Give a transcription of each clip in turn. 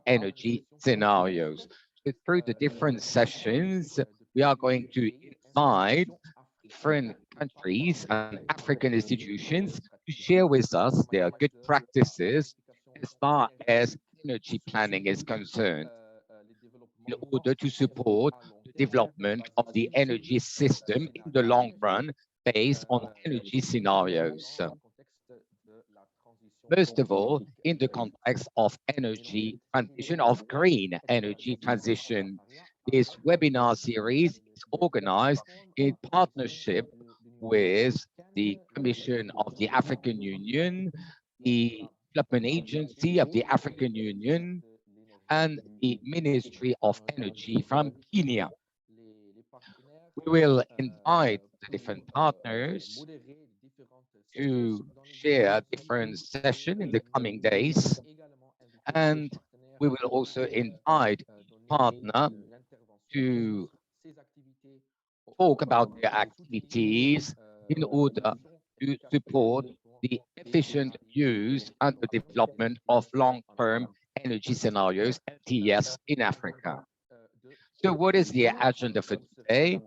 energy scenarios. So through the different sessions, we are going to invite different countries and African institutions to share with us their good practices as far as energy planning is concerned in order to support the development of the energy system in the long run based on energy scenarios. Most of all, in the context of energy transition, of green energy transition. This webinar series is organized in partnership with the Commission of the African Union, the Development Agency of the African Union, and the Ministry of Energy from Kenya. We will invite the different partners to share different sessions in the coming days. And we will also invite each partner to talk about their activities in order to support the efficient use and the development of long-term energy scenarios, LTS, in Africa. So what is the agenda for today?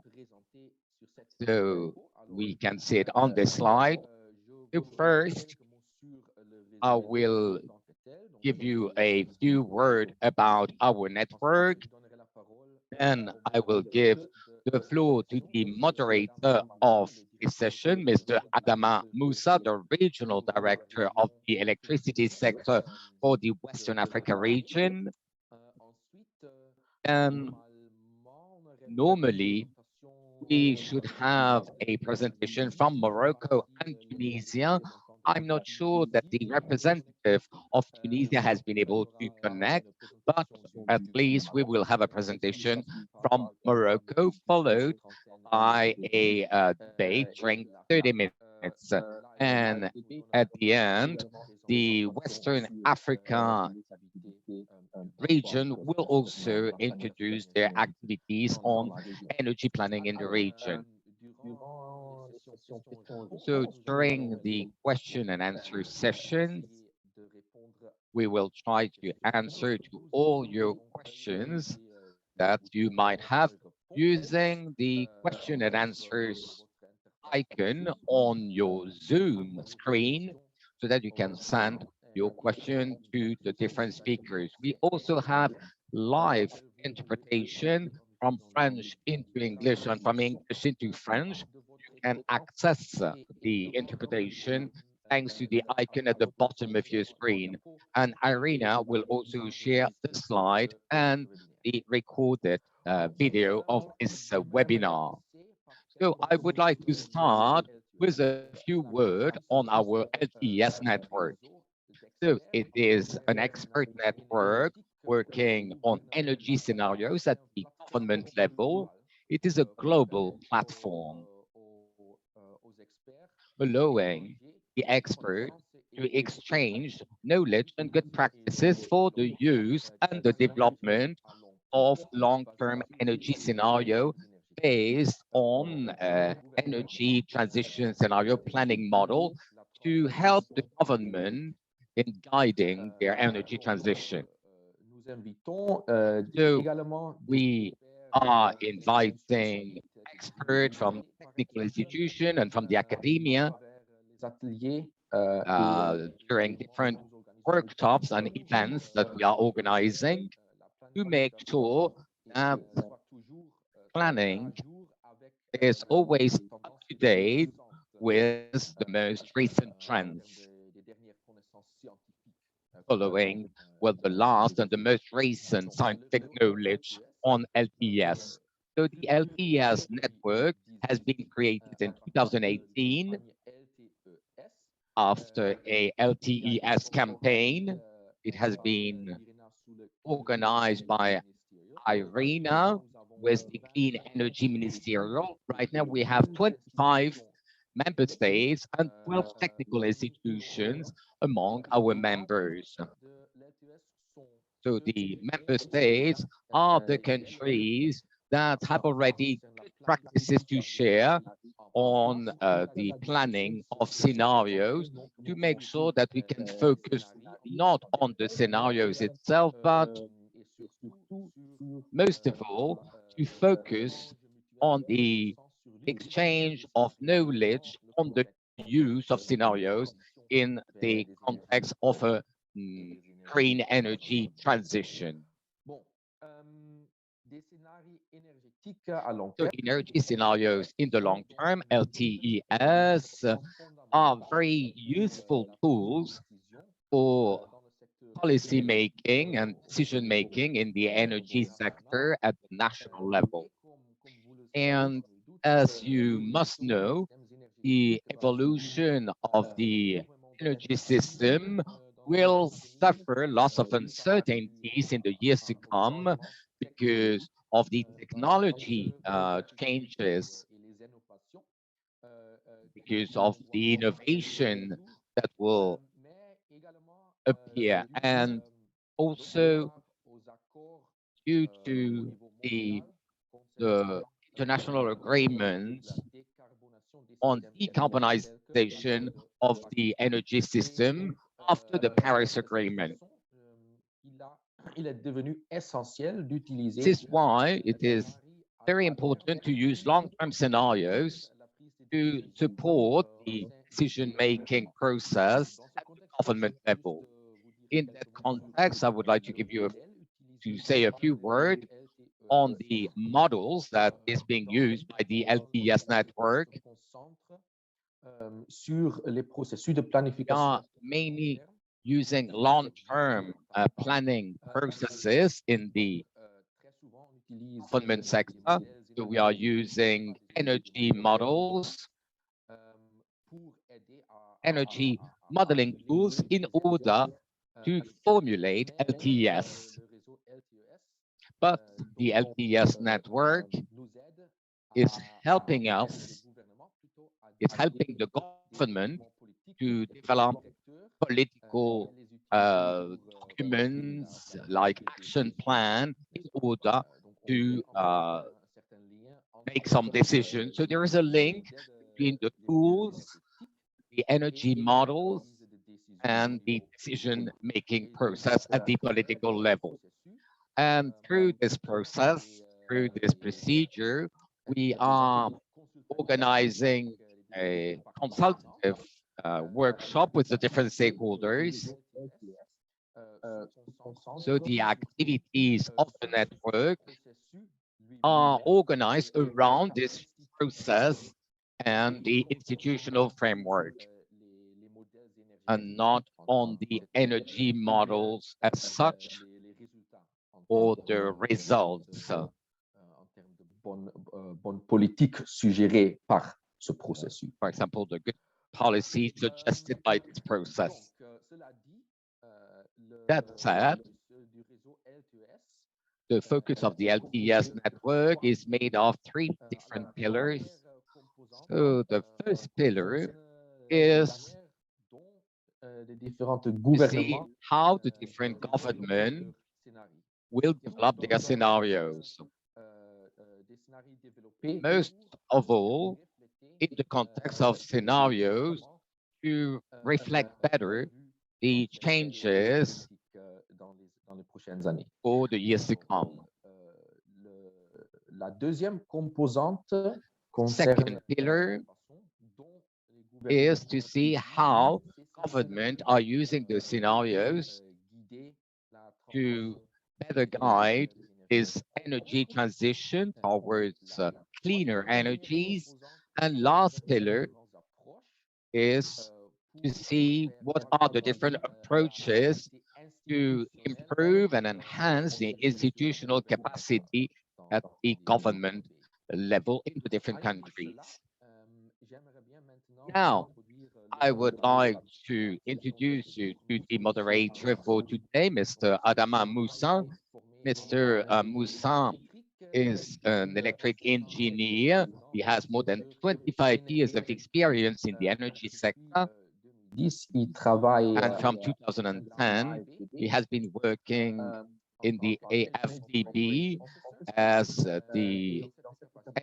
So we can see it on this slide. So first, I will give you a few words about our network, and I will give the floor to the moderator of this session, Mr. Adama Musa, the Regional Director of the Electricity Sector for the Western Africa region. And normally, we should have a presentation from Morocco and Tunisia. I'm not sure that the representative of Tunisia has been able to connect, but at least we will have a presentation from Morocco, followed by a debate during 30 minutes. And at the end, the Western Africa region will also introduce their activities on energy planning in the region. So during the question and answer session, we will try to answer to all your questions that you might have using the question and answers icon on your Zoom screen so that you can send your question to the different speakers. We also have live interpretation from French into English and from English into French. You can access the interpretation thanks to the icon at the bottom of your screen. And Irina will also share the slide and the recorded video of this webinar. So I would like to start with a few words on our LTS network. So it is an expert network working on energy scenarios at the government level. It is a global platform allowing the expert to exchange knowledge and good practices for the use and the development of long-term energy scenario based on energy transition scenario planning model to help the government in guiding their energy transition. So we are inviting experts from technical institution and from the academia during different workshops and events that we are organizing to make sure that planning is always up to date with the most recent trends, following the last and the most recent scientific knowledge on LTS. So the LTS network has been created in 2018 after a LTES campaign. It has been organized by Irina with the Clean Energy Ministerial. Right now, we have 25 member states and 12 technical institutions among our members. So the member states are the countries that have already good practices to share on the planning of scenarios to make sure that we can focus not on the scenarios itself, but most of all, to focus on the exchange of knowledge on the use of scenarios in the context of a green energy transition. So energy scenarios in the long term, LTES, are very useful tools for policy making and decision making in the energy sector at the national level. And as you must know, the evolution of the energy system will suffer loss of uncertainties in the years to come because of the technology changes, because of the innovation that will appear, and also due to the international agreements on decarbonization of the energy system after the Paris Agreement. This is why it is very important to use long-term scenarios to support the decision-making process at the government level. In that context, I would like to to say a few words on the models that is being used by the LTES network. We are mainly using long-term planning processes in the government sector. So we are using energy models, energy modeling tools in order to formulate LTES. But the LTES network is helping us, it's helping the government to develop political documents like action plan in order to make some decisions. So there is a link between the tools, the energy models, and the decision-making process at the political level. And through this process, through this procedure, we are organizing a consultative workshop with the different stakeholders. So the activities of the network are organized around this process and the institutional framework, and not on the energy models as such or the results. For example, the good policy suggested by this process. That said, the focus of the LTES network is made of three different pillars. So the first pillar is to see how the different governments will develop their scenarios. Most of all, in the context of scenarios, to reflect better the changes for the years to come. Second pillar is to see how government are using the scenarios to better guide this energy transition towards cleaner energies. And last pillar is to see what are the different approaches to improve and enhance the institutional capacity at the government level in the different countries. Now, I would like to introduce you to the moderator for today, Mr. Adama Moussa. Mr. Moussa is an electric engineer. He has more than 25 years of experience in the energy sector. And from 2010, he has been working in the AFDB as the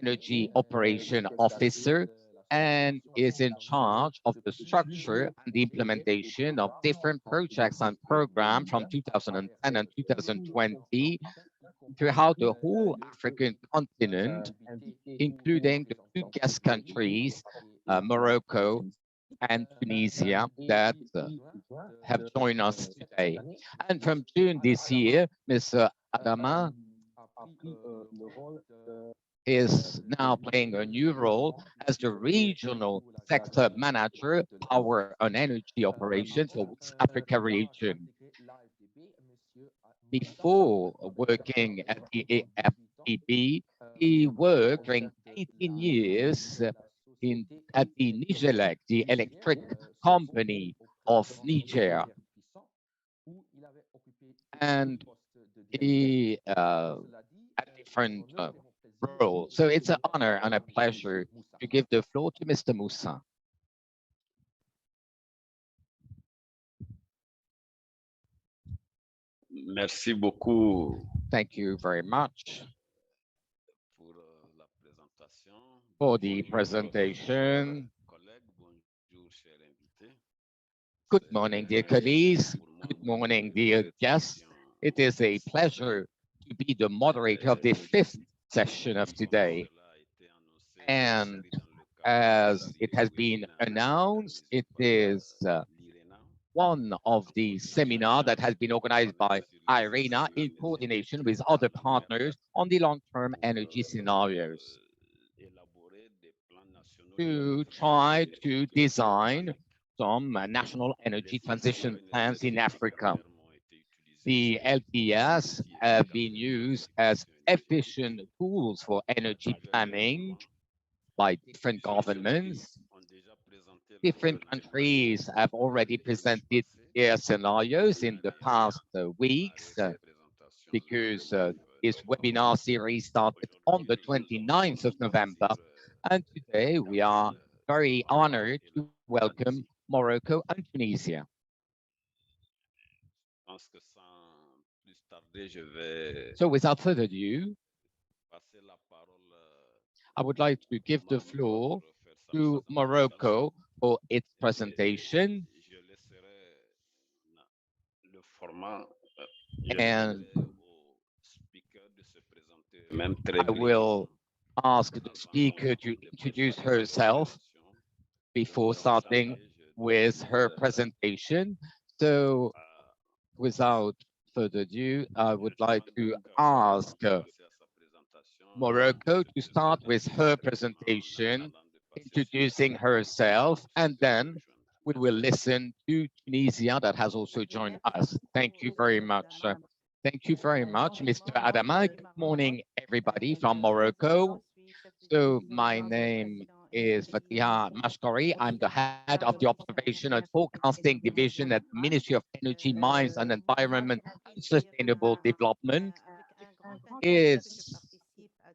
energy operation officer. and is in charge of the structure and the implementation of different projects and programs from 2010 and 2020 throughout the whole African continent, including the two guest countries, Morocco and Tunisia, that have joined us today. And from June this year, Mr. Adama is now playing a new role as the regional sector manager, power and energy operations for West Africa region. Before working at the AFDB, he worked during 18 years at the Nigelec, the electric company of Niger, and he had different roles. So it's an honor and a pleasure to give the floor to Mr. Moussa. Merci beaucoup Thank you very much pour la présentation. for the Bonjour, presentation. collègues. Bonjour, chers invités. Good morning, dear colleagues. Pour moi Good l'honneur morning, de dear cette guests. session It is a exceptionnelle. pleasure to be the moderator of the fifth session of Comme today. cela a été annoncé, elle And s'inscrit dans le cadre de la as it has been réunion announced, it organisée par is l'IRENA one of en the coordination seminar that has been avec le organized panel by sur les IRENA in scénarios coordination with énergétiques other à la mer partners on the long-term pour energy scenarios élaborer des plans nationaux de to développement try to énergétique design en Afrique. some national Les energy scénarios transition plans in énergétiques à Africa. terme ont été utilisés The chez LPS l'outil have efficace been de used as planification efficient énergétique tools for energy avec le planning gouvernement. by different Plusieurs pays governments. ont déjà présenté leurs Different scénarios countries have already dimanche presented passé. their scenarios in the past Démarrer weeks cette présentation le because 29 this novembre. webinar series started on Aujourd'hui, the nous avons 29th of l'honneur November. d'accueillir And les today we are capitales du very Maroc honored et to la welcome Tunisie. Morocco and Tunisia. Je pense que sans plus tarder, je vais So without further ado, passer la parole I would like to au give the Maroc floor pour faire sa to présentation. Morocco for its Et presentation. le format, je And demanderai au speaker de se présenter même très I will brièvement ask the avant speaker to de introduce préparer ses herself interventions. before Donc, sans starting tarder, je with demande her presentation. So à without further ado, I Je would like demande to donc ask de passer à sa présentation. Morocco to Je serai start bien with sûr her en presentation, attendant de passer sur introducing les herself, and speakers à then rejoindre. we will listen to Tunisia that has also joined us. Thank you very much. Thank you very much, Mr. Adama. Good morning, everybody from Morocco. So my name is Fatiha Mashkari. I'm the head of the Observation and Forecasting Division at the Ministry of Energy, Mines and Environment and Sustainable Development. Is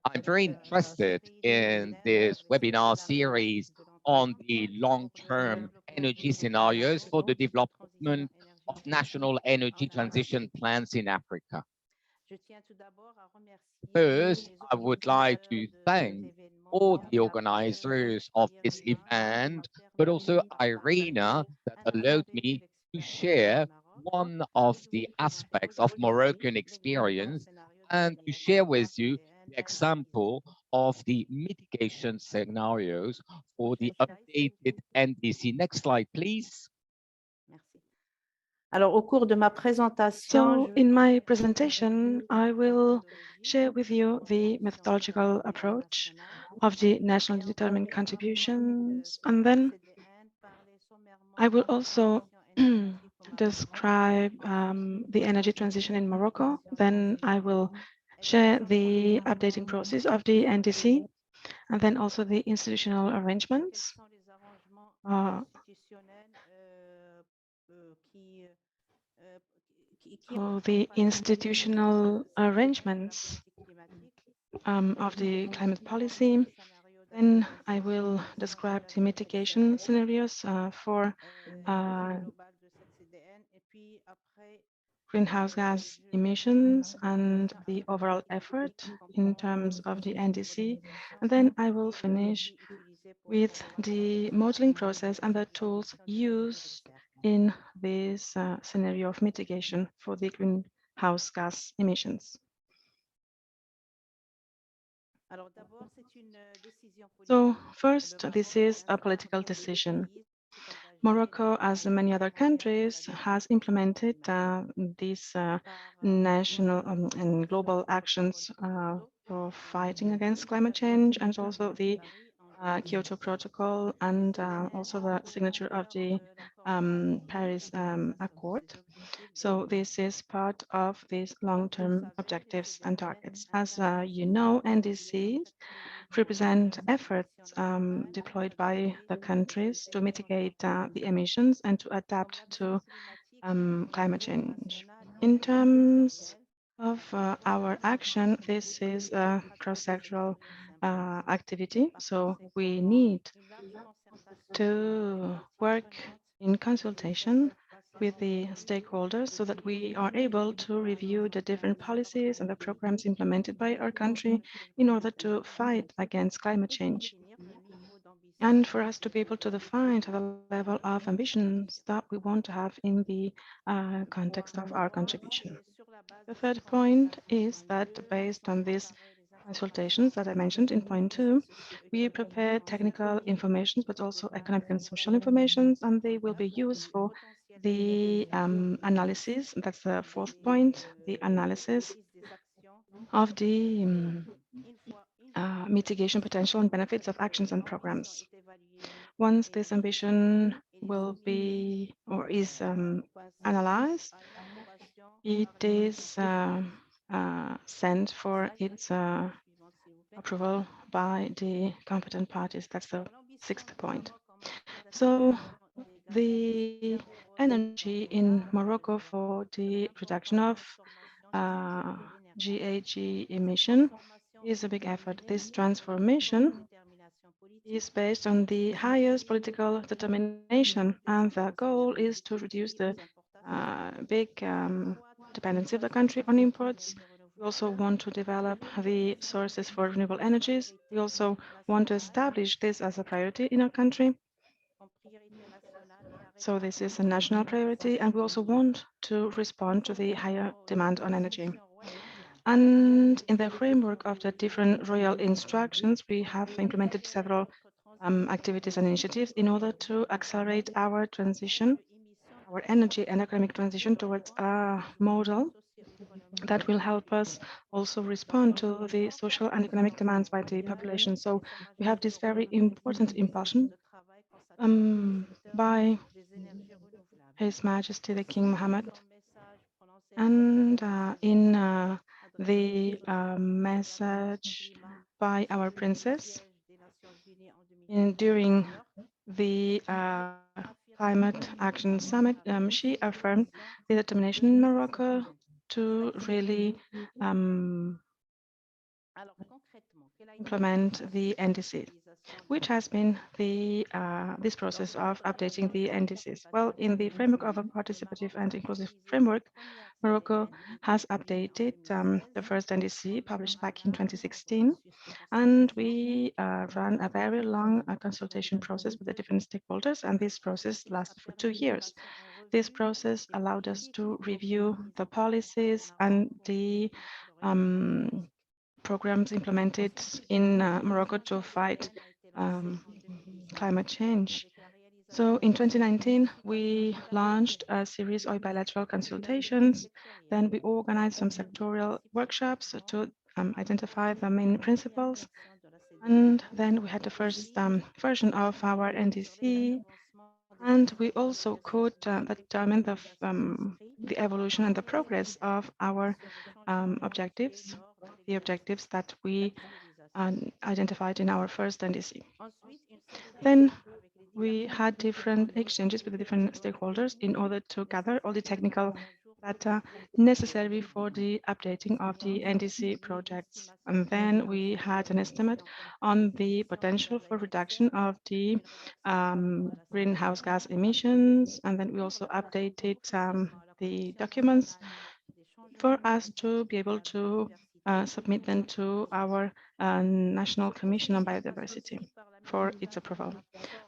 I'm very interested in this webinar series on the long-term energy scenarios for the development of national energy transition plans in Africa. First, I would like to thank all the organizers of this event, but also Irina that allowed me to share one of the aspects of Moroccan experience and to share with you the example of the mitigation scenarios for the updated NDC. Next slide, please. So in my presentation, I will share with you the methodological approach of the nationally determined contributions, and then I will also describe the energy transition in Morocco. Then I will share the updating process of the NDC, and then also the institutional arrangements. So the institutional arrangements of the climate policy. Then I will describe the mitigation scenarios for greenhouse gas emissions and the overall effort in terms of the NDC. And then I will finish with the modeling process and the tools used in this scenario of mitigation for the greenhouse gas emissions. So first, this is a political decision. Morocco, as many other countries, has implemented these national and global actions for fighting against climate change, and also the Kyoto Protocol, and also the signature of the Paris Accord. So this is part of these long-term objectives and targets. As you know, NDCs represent efforts deployed by the countries to mitigate the emissions and to adapt to climate change. In terms of our action, this is a cross-sectoral activity, so we need to work in consultation with the stakeholders so that we are able to review the different policies and the programs implemented by our country in order to fight against climate change. And for us to be able to define the level of ambitions that we want to have in the context of our contribution. The third point is that based on these consultations that I mentioned in point 2, we prepare technical information, but also economic and social information, and they will be used for the analysis. That's the fourth point, the analysis of the mitigation potential and benefits of actions and programs. Once this ambition will be or is analyzed, it is sent for its approval by the competent parties. That's the sixth point. So the energy in Morocco for the reduction of GHG emission is a big effort. This transformation is based on the highest political determination, and the goal is to reduce the big dependency of the country on imports. We also want to develop the sources for renewable energies. We also want to establish this as a priority in our country. So this is a national priority, and we also want to respond to the higher demand on energy. And in the framework of the different royal instructions, we have implemented several activities and initiatives in order to accelerate our transition, our energy and economic transition towards a model that will help us also respond to the social and economic demands by the population. So we have this very important impulsion by His Majesty the King Mohammed, and in the message by our princess during the Climate Action Summit, she affirmed the determination in Morocco to really implement the NDCs. Which has been the this process of updating the NDCs? Well, in the framework of a participative and inclusive framework, Morocco has updated the first NDC published back in 2016, and we ran a very long consultation process with the different stakeholders, and this process lasted for 2 years. This process allowed us to review the policies and the programs implemented in Morocco to fight climate change. So in 2019, we launched a series of bilateral consultations. Then we organized some sectorial workshops to identify the main principles. And then we had the first version of our NDC. And we also could determine the evolution and the progress of our objectives, the objectives that we identified in our first NDC. Then we had different exchanges with the different stakeholders in order to gather all the technical data necessary for the updating of the NDC projects. And then we had an estimate on the potential for reduction of the greenhouse gas emissions. And then we also updated the documents for us to be able to submit them to our National Commission on Biodiversity. for its approval.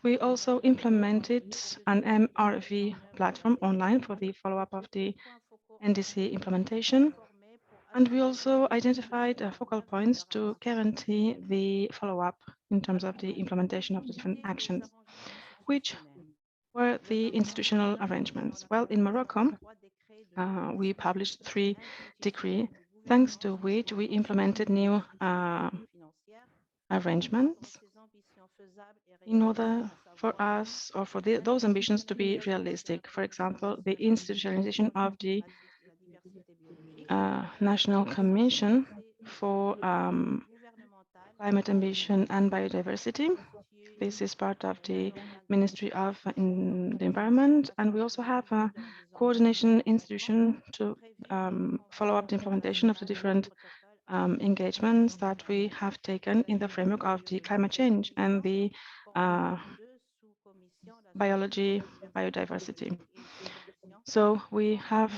We also implemented an MRV platform online for the follow-up of the NDC implementation. And we also identified focal points to guarantee the follow-up in terms of the implementation of the different actions, which were the institutional arrangements. Well, in Morocco, we published 3 decrees, thanks to which we implemented new arrangements in order for us or for those ambitions to be realistic. For example, the institutionalization of the National Commission for Climate Ambition and Biodiversity. This is part of the Ministry of the Environment, and we also have a coordination institution to follow up the implementation of the different engagements that we have taken in the framework of the climate change and the biodiversity. So we have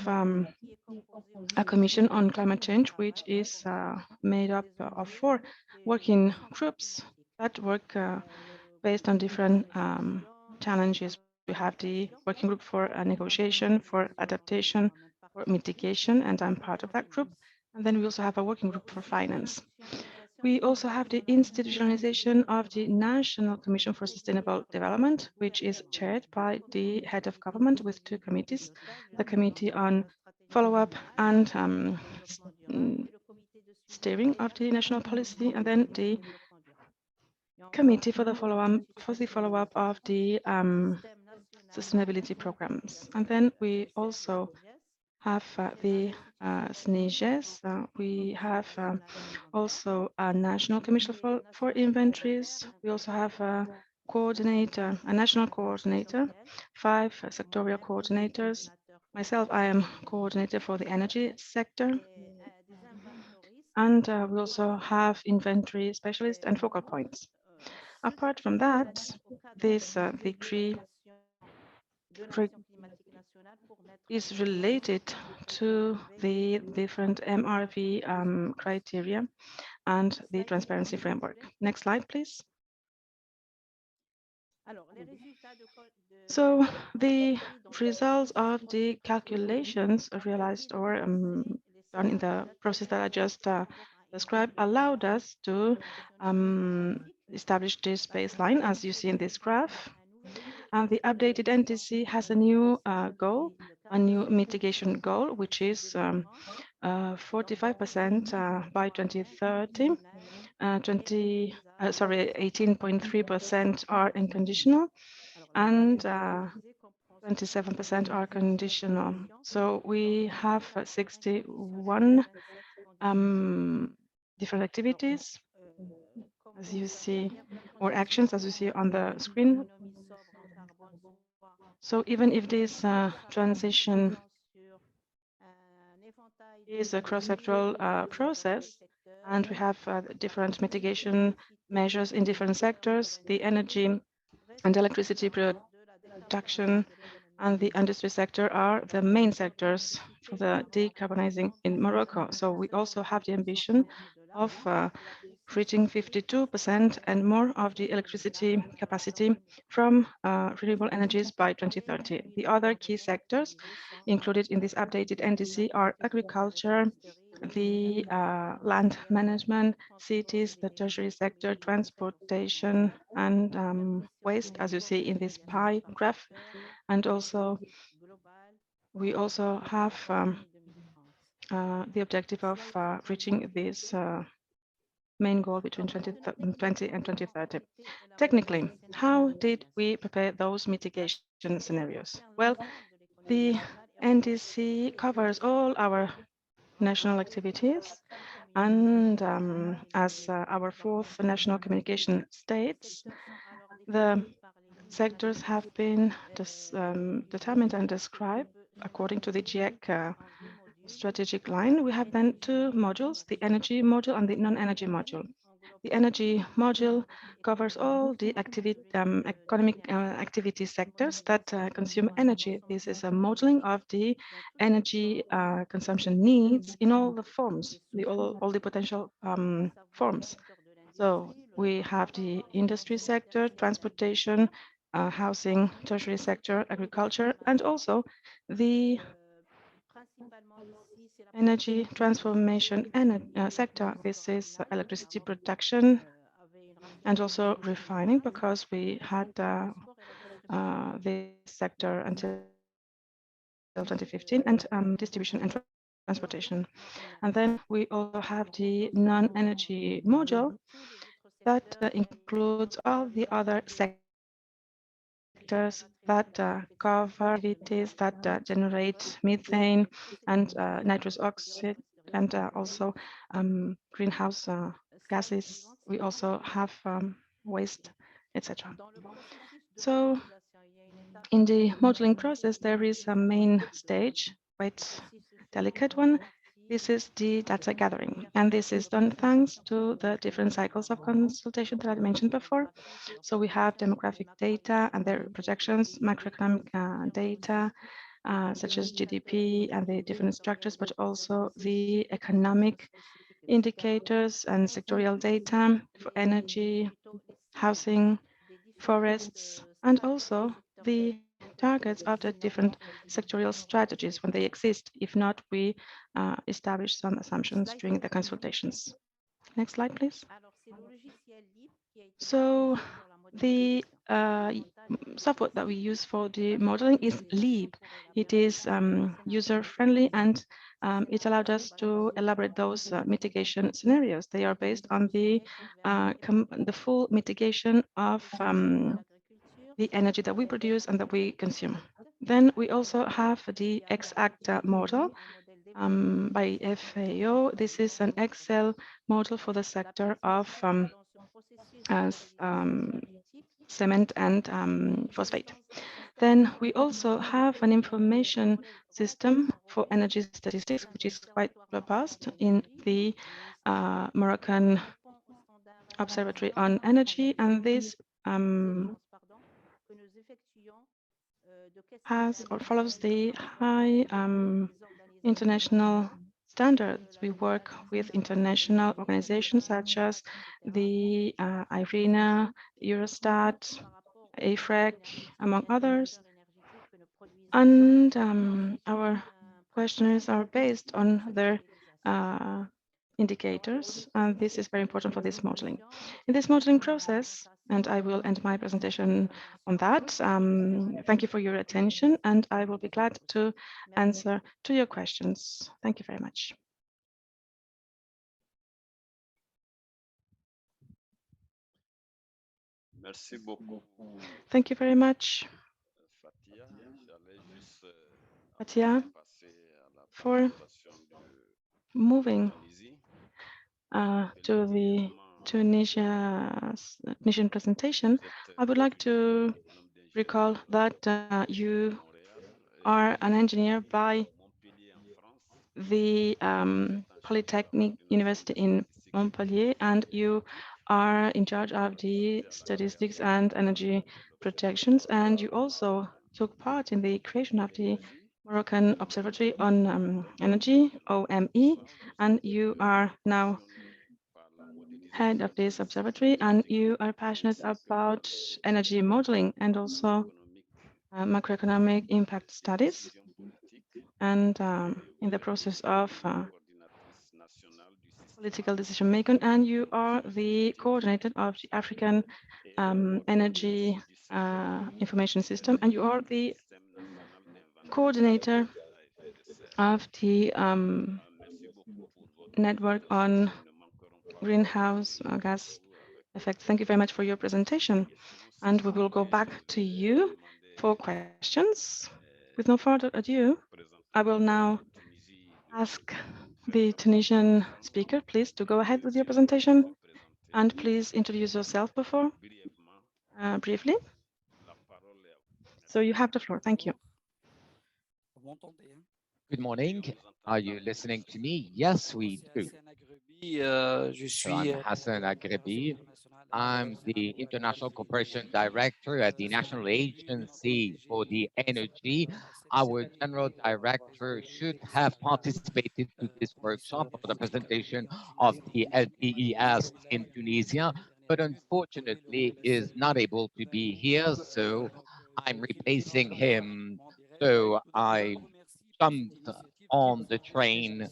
a commission on climate change, which is made up of 4 working groups that work based on different challenges. We have the working group for negotiation, for adaptation, for mitigation, and I'm part of that group. And then we also have a working group for finance. We also have the institutionalization of the National Commission for Sustainable Development, which is chaired by the head of government with 2 committees, the Committee on Follow-up and Steering of the National Policy, and then the Committee for the follow-up of the sustainability programs. And then we also have the SNES. We have also a National Commission for Inventories. We also have a coordinator, a national coordinator, 5 sectorial coordinators. Myself, I am coordinator for the energy sector. And we also have inventory specialists and focal points. Apart from that, this decree is related to the different MRV criteria and the transparency framework. Next slide, please. So the results of the calculations realized or done in the process that I just described allowed us to establish this baseline, as you see in this graph. And the updated NDC has a new goal, a new mitigation goal, which is 45% by 2030. 18.3% are unconditional, and 27% are conditional. So we have 61 different activities, as you see, or actions, as you see on the screen. So even if this transition is a cross-sectoral process, and we have different mitigation measures in different sectors, the energy and electricity production and the industry sector are the main sectors for the decarbonizing in Morocco. So we also have the ambition of reaching 52% and more of the electricity capacity from renewable energies by 2030. The other key sectors included in this updated NDC are agriculture, the land management, cities, the tertiary sector, transportation, and waste, as you see in this pie graph. And also, we also have the objective of reaching this main goal between 2020 and 2030. Technically, how did we prepare those mitigation scenarios? Well, the NDC covers all our national activities, and as our 4th national communication states, the sectors have been determined and described according to the GIEC strategic line. We have then 2 modules, the energy module and the non-energy module. The energy module covers all the economic activity sectors that consume energy. This is a modeling of the energy consumption needs in all the forms, all the potential forms. So we have the industry sector, transportation, housing, tertiary sector, agriculture, and also the energy transformation sector. This is electricity production and also refining, because we had this sector until 2015, and distribution and transportation. And then we also have the non-energy module that includes all the other sectors that cover activities that generate methane and nitrous oxide, and also greenhouse gases. We also have waste, etc. So in the modeling process, there is a main stage, quite delicate one. This is the data gathering, and this is done thanks to the different cycles of consultation that I mentioned before. So we have demographic data and their projections, macroeconomic data, such as GDP and the different structures, but also the economic indicators and sectorial data for energy, housing, forests, and also the targets of the different sectorial strategies when they exist. If not, we establish some assumptions during the consultations. Next slide, please. So the software that we use for the modeling is LEAP. It is user-friendly, and it allowed us to elaborate those mitigation scenarios. They are based on the full mitigation of the energy that we produce and that we consume. Then we also have the X-ACT model by FAO. This is an Excel model for the sector of cement and phosphate. Then we also have an information system for energy statistics, which is quite robust in the Moroccan Observatory on Energy, and this has or follows the high international standards. We work with international organizations such as the IRENA, Eurostat, AFREC, among others. And our questionnaires are based on their indicators, and this is very important for this modeling. In this modeling process, and I will end my presentation on that, thank you for your attention, and I will be glad to answer to your questions. Thank you very much. Merci beaucoup, Thank you very much, Fatia. J'allais juste Fatia, avant de passer à la for présentation moving Tunisie, to the Tunisian presentation. vous êtes I would like to un homme recall d'ingénieur that de you Montréal are an engineer by Montpellier en France. the Vous êtes en charge de la Polytechnic coordination University des in statistiques Montpellier, and you énergétiques are in charge of the participé à la statistics création and energy de projections, l'Observatoire and you also took part in the creation of the énergie. Moroccan Observatory on Energy, OME, Soir, vous and êtes you are now passionné par la head of modélisation this des effets observatory, and énergétiques you are passionate ainsi que about des energy modeling and also économiques macroeconomic impact des studies. décisions politiques. And in Vous the êtes process aussi of coordinatrice nationale du système political decision making, and you are d'information the énergétique coordinator of the African et energy coordinatrice du système information system, and you are du the système national d'inventaire des coordinator gaz à effet de serre. of the Merci beaucoup pour votre network présentation. on Nous ne manquerons pas greenhouse de revenir vers gas vous avec effect. Thank you very much for your des presentation, questions si and we will go jamais back je to vais you for demander questions. With no au further ado, I will présentateur now de Tunisie ask de faire the sa Tunisian présentation. speaker, please, to go ahead with your S'il peut presentation, d'abord présenter and please introduce yourself before brièvement. briefly. La parole est à vous. So Merci. you have the floor. Thank you. Vous m'entendez, hein? Good Oui, morning. on vous entend Are you parfaitement. listening to me? Yes, Moi, we c'est do. Hassan Agrebi. Je So I'm suis Hassan directeur des opérations Agrebi. internationales I'm the International Cooperation Director at the National Agency for the Energy. Our General Director should have participated to this workshop or the presentation of the LPES in Tunisia, but unfortunately is not able to be here, so I'm replacing him. So I jumped on the train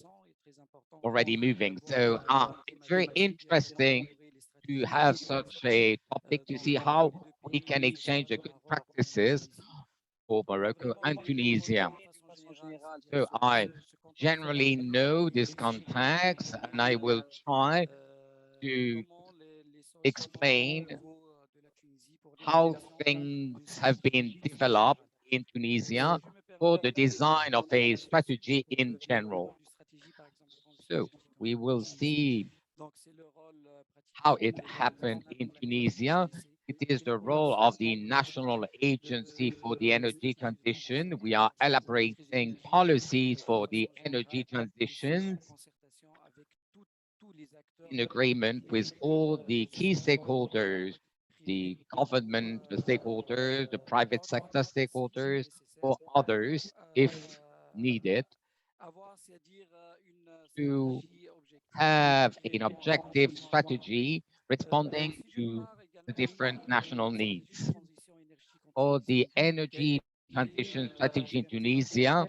already moving. So it's very interesting to have such a topic to see how we can exchange the good practices for Morocco and Tunisia. So I generally know this context and I will try to explain how things have been developed in Tunisia for the design of a strategy in general. So we will see how it happened in Tunisia. It is the role of the National Agency for the Energy Transition. We are elaborating policies for the energy transitions in agreement with all the key stakeholders, the government stakeholders, the private sector stakeholders, or others, if needed, to have an objective strategy responding to the different national needs. For the energy transition strategy in Tunisia,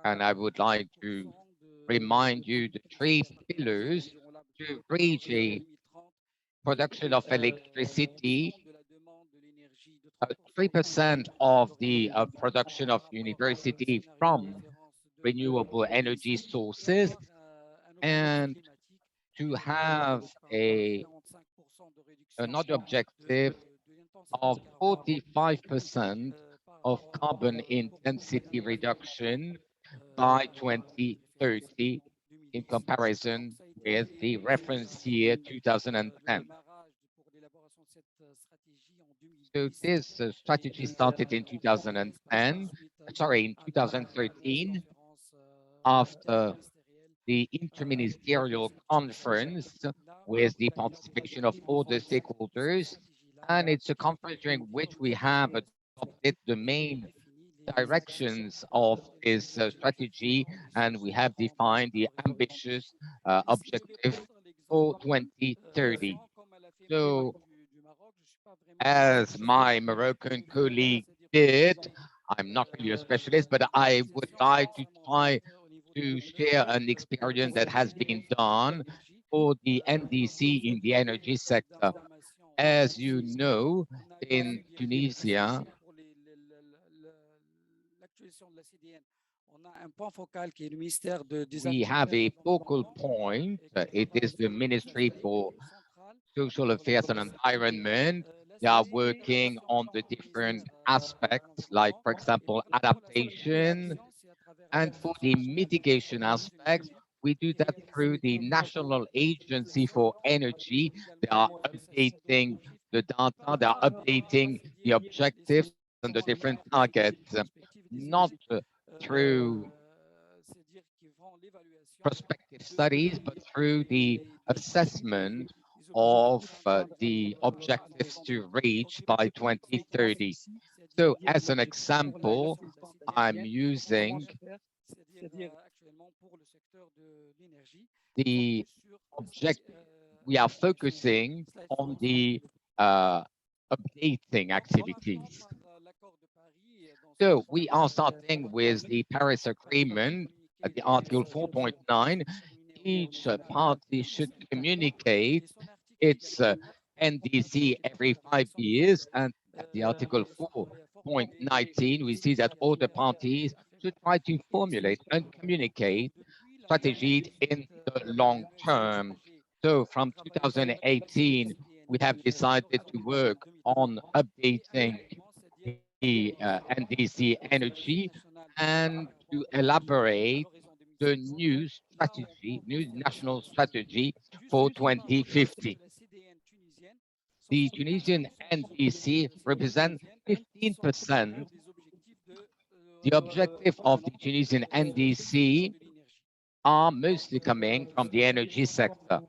and I would like to remind you the three pillars to reach a production of electricity, 3% of the production of university from renewable energy sources, and to have another objective of 45% of carbon intensity reduction by 2030 in comparison with the reference year 2010. So this strategy started in 2010, sorry, in 2013, after the interministerial conference with the participation of all the stakeholders. And it's a conference during which we have adopted the main directions of this strategy, and we have defined the ambitious objective for 2030. So as my Moroccan colleague did, I'm not really a specialist, but I would like to try to share an experience that has been done for the NDC in the energy sector. As you know, in Tunisia, we have a focal point. It is the Ministry for Social Affairs and Environment. They are working on the different aspects, like, for example, adaptation. And for the mitigation aspects, we do that through the National Agency for Energy. They are updating the data, they are updating the objectives and the different targets, not through prospective studies, but through the assessment of the objectives to reach by 2030. So as an example, I'm using the objective. We are focusing on the uh, updating activities. So we are starting with the Paris Agreement at the Article 4.9. Each party should communicate its NDC every 5 years. And at the Article 4.19, we see that all the parties should try to formulate and communicate strategies in the long term. So from 2018, we have decided to work on updating the NDC energy and to elaborate the new strategy, new national strategy for 2050. The Tunisian NDC represent 15%. The objective of the Tunisian NDC are mostly coming from the energy sector.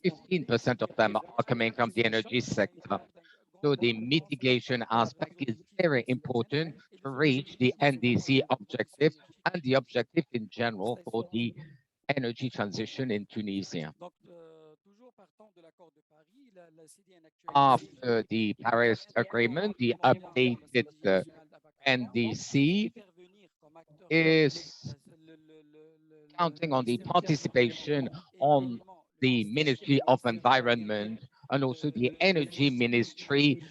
15% of them are coming from the energy sector. So the mitigation aspect is very important to reach the NDC objective and the objective in general for the energy transition in Tunisia. After the Paris Agreement, the updated NDC is counting on the participation on the Ministry of Environment and also the Energy Ministry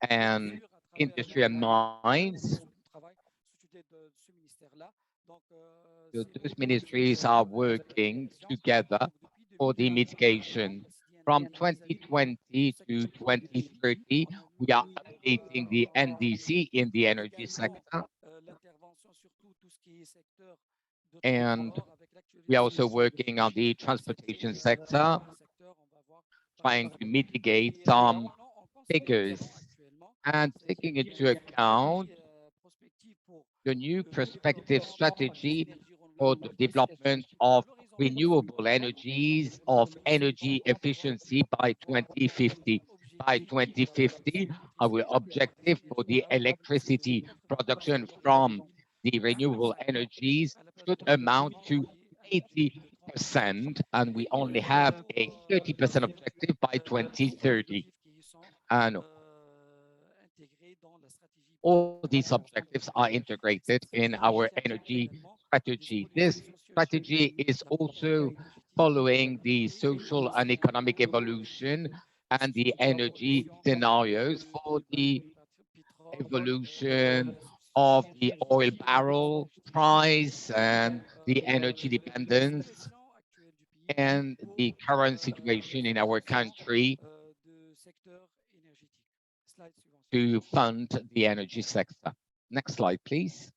and Industry and Mines. So those ministries are working together for the mitigation. From 2020 to 2030, we are updating the NDC in the energy sector. And we are also working on the transportation sector, trying to mitigate some figures and taking into account the new perspective strategy for the development of renewable energies, of energy efficiency by 2050. By 2050, our objective for the electricity production from the renewable energies should amount to 80%, and we only have a 30% objective by 2030. And all these objectives are integrated in our energy strategy. This strategy is also following the social and economic evolution and the energy scenarios for the evolution of the oil barrel price and the energy dependence and the current situation in our country to fund the energy sector. Next slide, please.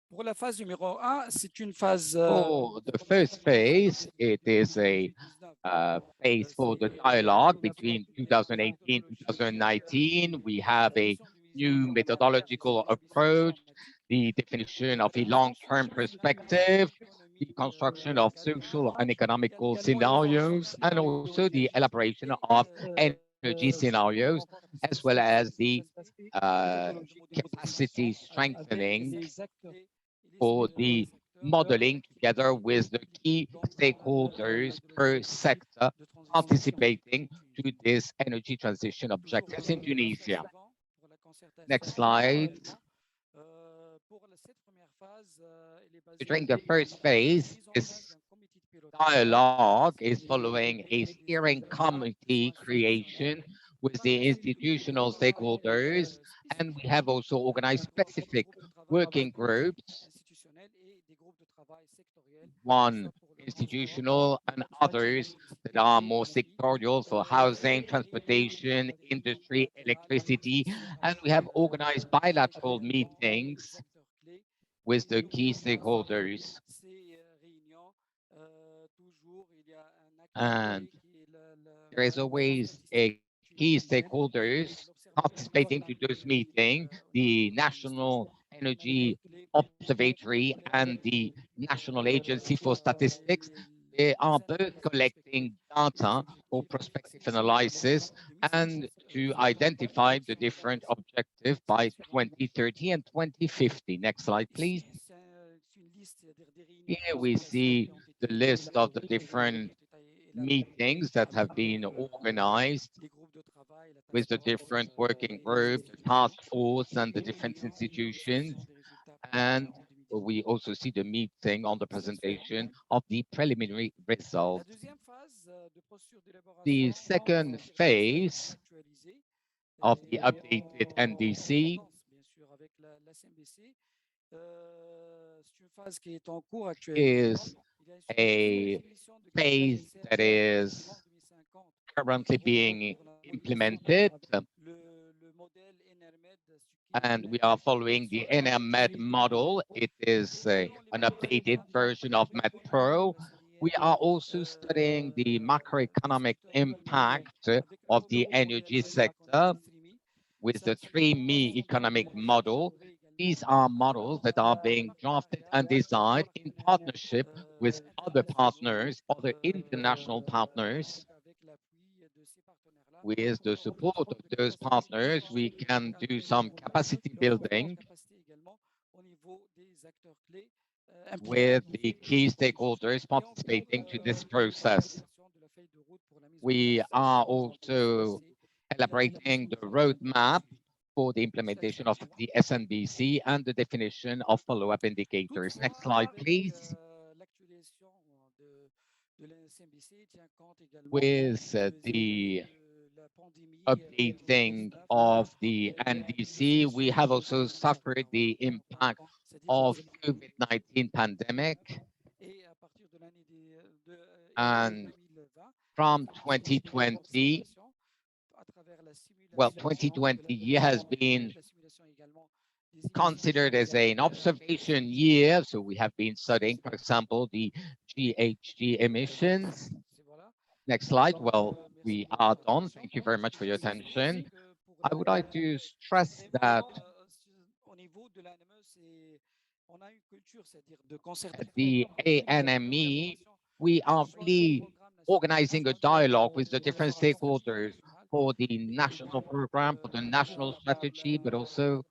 Pour la phase numéro 1, c'est une phase. For the first phase, it is a phase for the dialogue between 2018 2019. We have a new methodological approach, the definition of a long-term perspective, the construction of social and economical scenarios, and also the elaboration of energy scenarios, as well as the uh, capacity strengthening for the modeling together with the key stakeholders per sector participating to this energy transition objectives in Tunisia. Next slide. During the first phase, this dialogue is following a steering committee creation with the institutional stakeholders, and we have also organized specific working groups, one institutional and others that are more sectorial for housing, transportation, industry, electricity, and we have organized bilateral meetings with the key stakeholders. And there is always a key stakeholders participating to those meetings, the National Energy Observatory and the National Agency for Statistics. They are both collecting data for prospective analysis and to identify the different objectives by 2030 and 2050. Next slide, please. Here we see the list of the different meetings that have been organized with the different working groups, the task force, and the different institutions. And we also see the meeting on the presentation of the preliminary results. The second phase of the updated NDC is a phase that is currently being implemented, and we are following the NMED model. It is an updated version of MED-Pro. We are also studying the macroeconomic impact of the energy sector with the 3 Me economic model, These are models that are being drafted and designed in partnership with other partners, other international partners. With the support of those partners, we can do some capacity building with the key stakeholders participating to this process. We are also elaborating the roadmap for the implementation of the SNBC and the definition of follow-up indicators. Next slide, please. With the updating of the NDC, we have also suffered the impact of COVID-19 pandemic. And from 2020, well, 2020 year has been considered as an observation year. So we have been studying, for example, the GHG emissions. Next slide. Well, we are done. Thank you very much for your attention. I would like to stress that at the ANME, we are really organizing a dialogue with the different stakeholders for the national program, for the national strategy, but also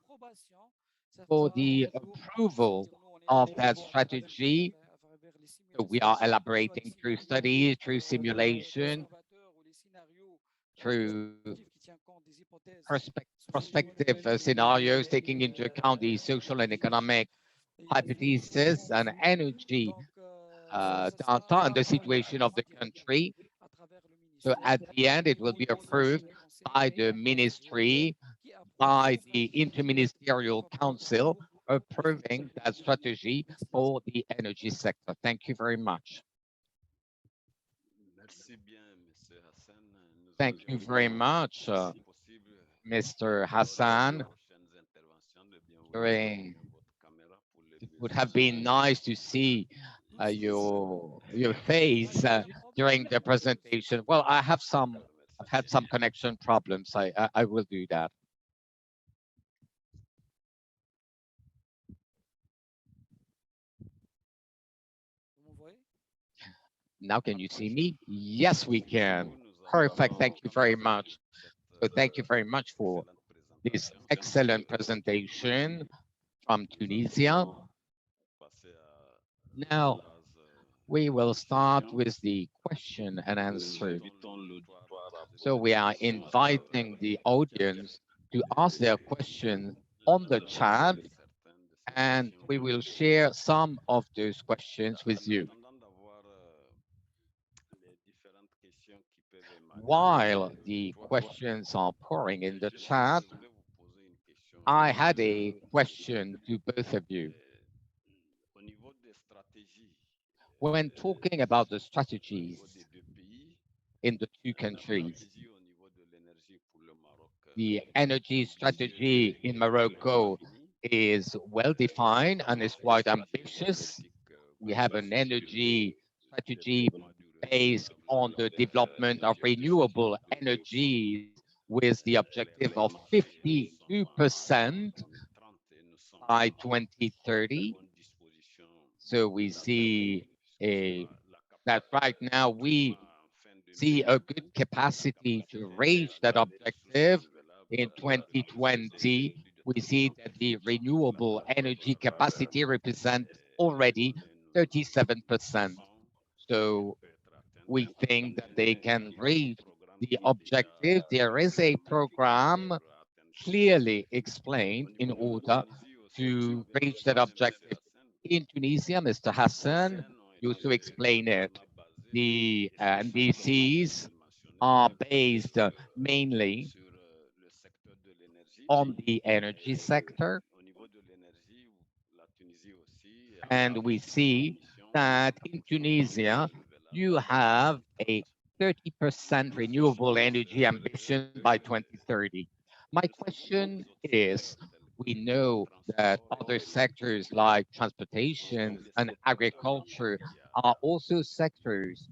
for the approval of that strategy. So we are elaborating through studies, through simulation, through prospective scenarios, taking into account the social and economic hypothesis and energy data and the situation of the country. So at the end, it will be approved by the ministry, by the Interministerial Council, approving that strategy for the energy sector. Thank you very much. Thank you very much, Mr. Hassan. It would have been nice to see your face during the presentation. Well, I've had some connection problems. I will do that. Now, can you see me? Yes, we can. Perfect. Thank you very much. So thank you very much for this excellent presentation from Tunisia. Now, we will start with the question and answer. So we are inviting the audience to ask their question on the chat, and we will share some of those questions with you. While the questions are pouring in the chat, I had a question to both of you. When talking about the strategies in the two countries, the energy strategy in Morocco is well defined and is quite ambitious. We have an energy strategy based on the development of renewable energies with the objective of 52% by 2030. So we see that right now we see a good capacity to reach that objective. In 2020, we see that the renewable energy capacity represents already 37%. So we think that they can reach the objective. There is a program clearly explained in order to reach that objective. In Tunisia, Mr. Hassan used to explain it. The NDCs are based mainly on the energy sector. And we see that in Tunisia, you have a 30% renewable energy ambition by 2030. My question is, we know that other sectors like transportation and agriculture are also sectors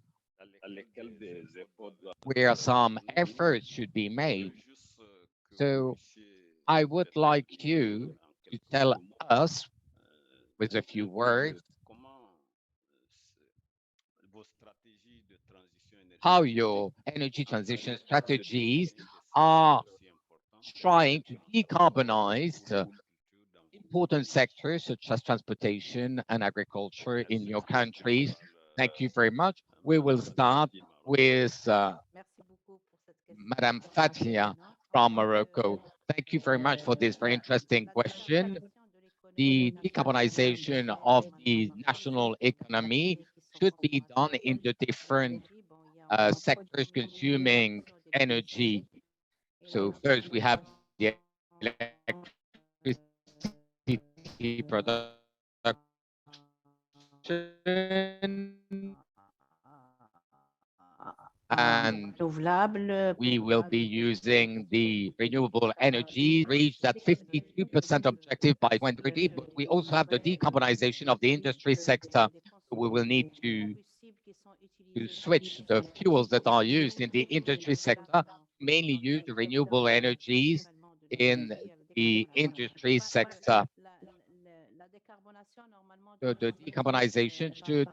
where some efforts should be made. So I would like you to tell us with a few words comment vos stratégies de transition how énergétique your energy transition entraînent le strategies développement de secteurs are aussi importants trying to comme decarbonize l'agriculture dans vos pays. important sectors such as transportation and agriculture in Merci your beaucoup. La countries. parole Thank you very much. à We Madame will start Fatih Maroc. with Madame Fatia from Morocco. Thank you very much for this very interesting question. The decarbonization of the national economy should be done in the different sectors consuming energy. So first we have the electricity production, and we will be using the renewable energies, reach that 52% objective by 2030, but we also have the decarbonization of the industry sector. We will need to switch the fuels that are used in the industry sector, mainly use the renewable energies in the industry sector. So the decarbonization should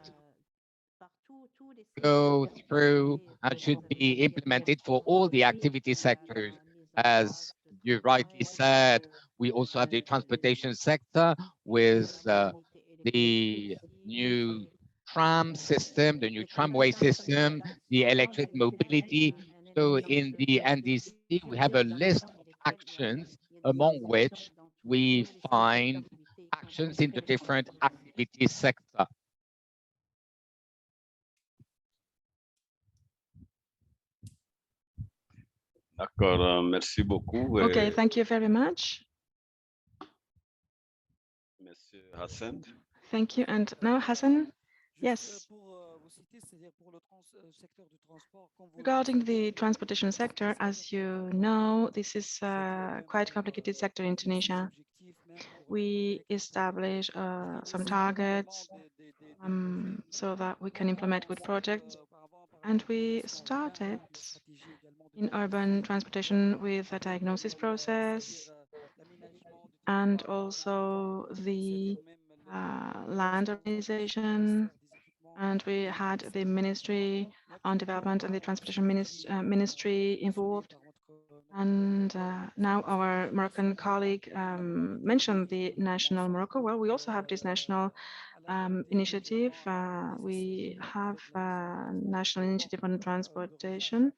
go through and should be implemented for all the activity sectors. As you rightly said, we also have the transportation sector with the new tram system, the new tramway system, the electric mobility. So in the NDC, we have a list of actions among which we find actions in the different activity sector. D'accord, merci beaucoup. Okay, thank you very much. Monsieur Hassan. Thank you. And now, Hassan? Yes. Regarding the transportation sector, as you know, this is a quite complicated sector in Tunisia. We establish some targets so that we can implement good projects. And we started in urban transportation with a diagnosis process and also the land organization. And we had the Ministry on Development and the Transportation Ministry involved. And now our Moroccan colleague mentioned the national Morocco. Well, we also have this national initiative. We have a national initiative on transportation,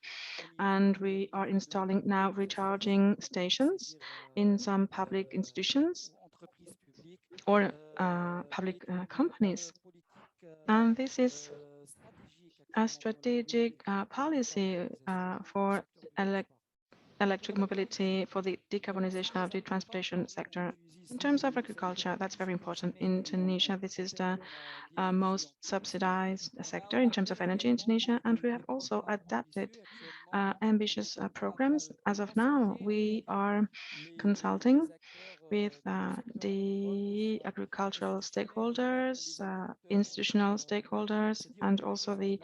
and we are installing now recharging stations in some public institutions or public companies. And this is a strategic policy for electric mobility for the decarbonization of the transportation sector. In terms of agriculture, that's very important. In Tunisia, this is the most subsidized sector in terms of energy in Tunisia, and we have also adapted ambitious programs. As of now, we are consulting with the agricultural stakeholders, institutional stakeholders, and also the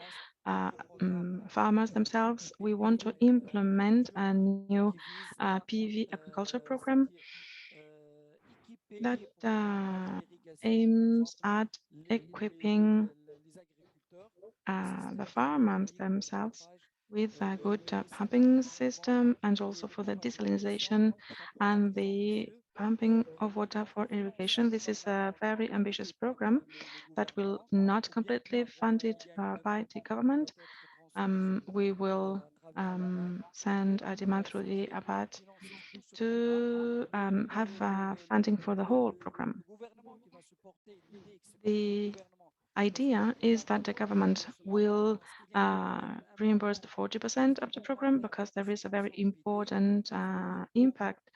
farmers themselves. We want to implement a new PV agriculture program that aims at equipping the farmers themselves with a good pumping system and also for the desalination and the pumping of water for irrigation. This is a very ambitious program that will not completely funded by the government. We will send a demand through the ABAT to have funding for the whole program. The idea is that the government will reimburse the 40% of the program because there is a very important impact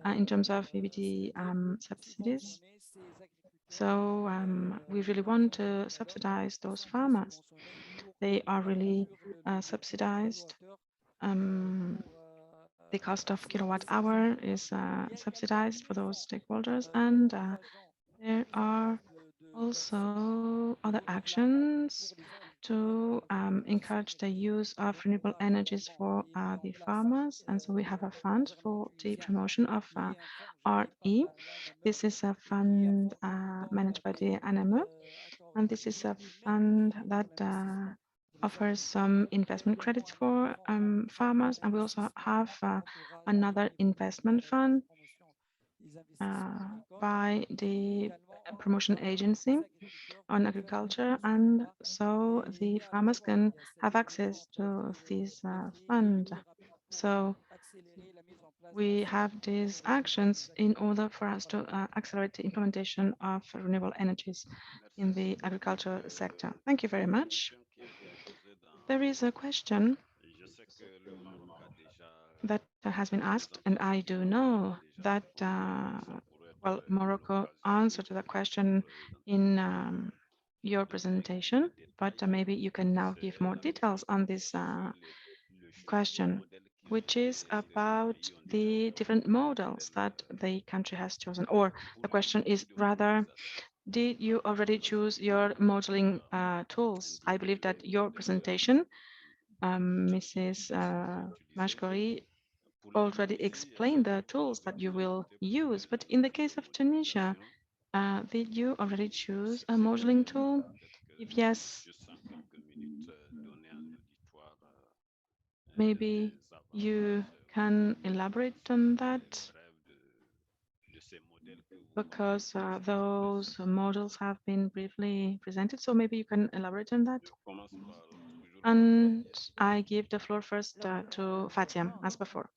in terms of EBT subsidies. So we really want to subsidize those farmers. They are really subsidized. The cost of kilowatt hour is subsidized for those stakeholders, and there are also other actions to encourage the use of renewable energies for the farmers. And so we have a fund for the promotion of RE. This is a fund managed by the NMO, and this is a fund that offers some investment credits for farmers. And we also have another investment fund by the promotion agency on agriculture, and so the farmers can have access to this fund. So we have these actions in order for us to accelerate the implementation of renewable energies in Merci. the agriculture sector. Thank you very Il y a une much. question qui a été posée There is a question Je sais que le Maroc a déjà that has been asked, and présenté I qui do a know déjà that, répondu. Ça pourrait être Morocco l'occasion answered that question in your d'entrer presentation, plus en but détail maybe you can now give sur more la details on this sur le choix des question, modèles which is les about pays ont déjà the different optés models tels that the country has chosen. Or pour the le question type is de rather, modélisation. did you already choose your modeling tools? I Indiquer believe that les your modèles presentation, qui Mrs. seront utilisés. Mashkori, Pour la already Tunisie, explained the tools that you will opté pour use. But in the case une of Tunisia, modélisation did you already choose a modeling succéderaient. tool? Peut-être que If yes, juste en quelques minutes, donner à l'auditoire maybe les you avantages can ou elaborate on les that, brèves de ces modèles que vous venez because de those présenter. models have been briefly presented. So maybe you can elaborate on that. Je commence toujours par And Fatia. I give the floor first to Fatia, as before.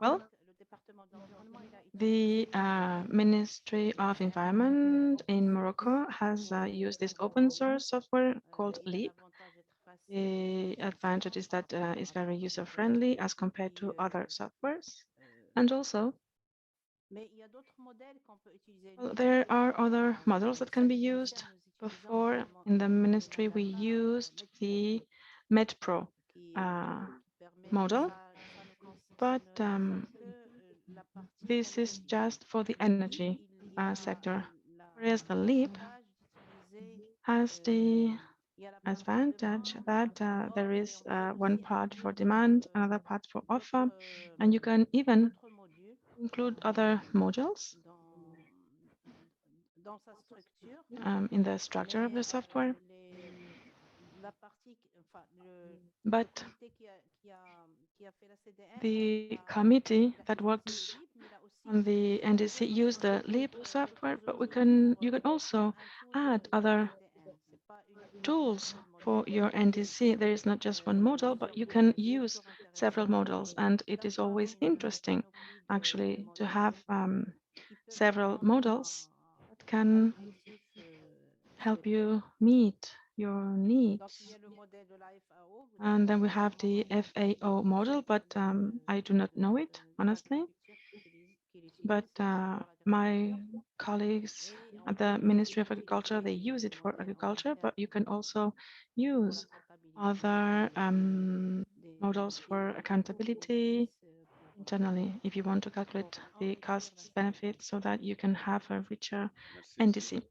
Well, the Ministry of Environment in Morocco has used this open source software called LEAP. The advantage is that it's very user friendly as compared to other softwares. And also, well, there are other models that can be used. Before, in the ministry, we used the MedPro model, but this is just for the energy sector, whereas the LEAP has the advantage that there is one part for demand, another part for offer, and you can even include other modules in the structure of the software. But the committee that worked on the NDC used the LEAP software, but you can also add other tools for your NDC. There is not just one model, but you can use several models, and it is always interesting, actually, to have several models that can help you meet your needs. And then we have the FAO model, but I do not know it, honestly. But my colleagues at the Ministry of Agriculture, they use it for agriculture, but you can also use other models for accountability internally if you want to calculate the costs benefits so that you can have a richer Merci. NDC.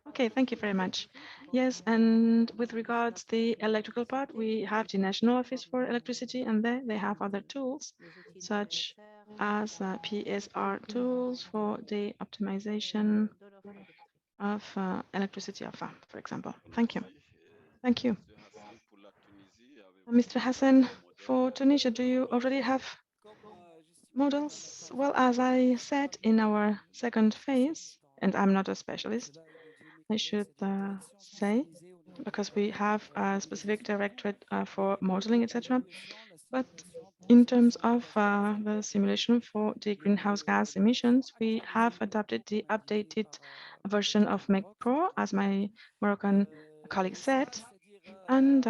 Okay, thank you very much. Yes, and with regards the electrical part, we have the National Office for Electricity, and there they have other tools such as PSR tools for the optimization of electricity offer, for example. Thank you. Merci. Thank you. Monsieur Hassan, pour la Tunisie, avez-vous Mr. déjà Hassan, des modèles for Tunisia, do you already have models? Well, as I said in our second phase, and I'm not a specialist, I should say, because we have a specific directorate for modeling, etc. But in terms of the simulation for the greenhouse gas emissions, we have adopted the updated version of MEC Pro, as my Moroccan colleague said, and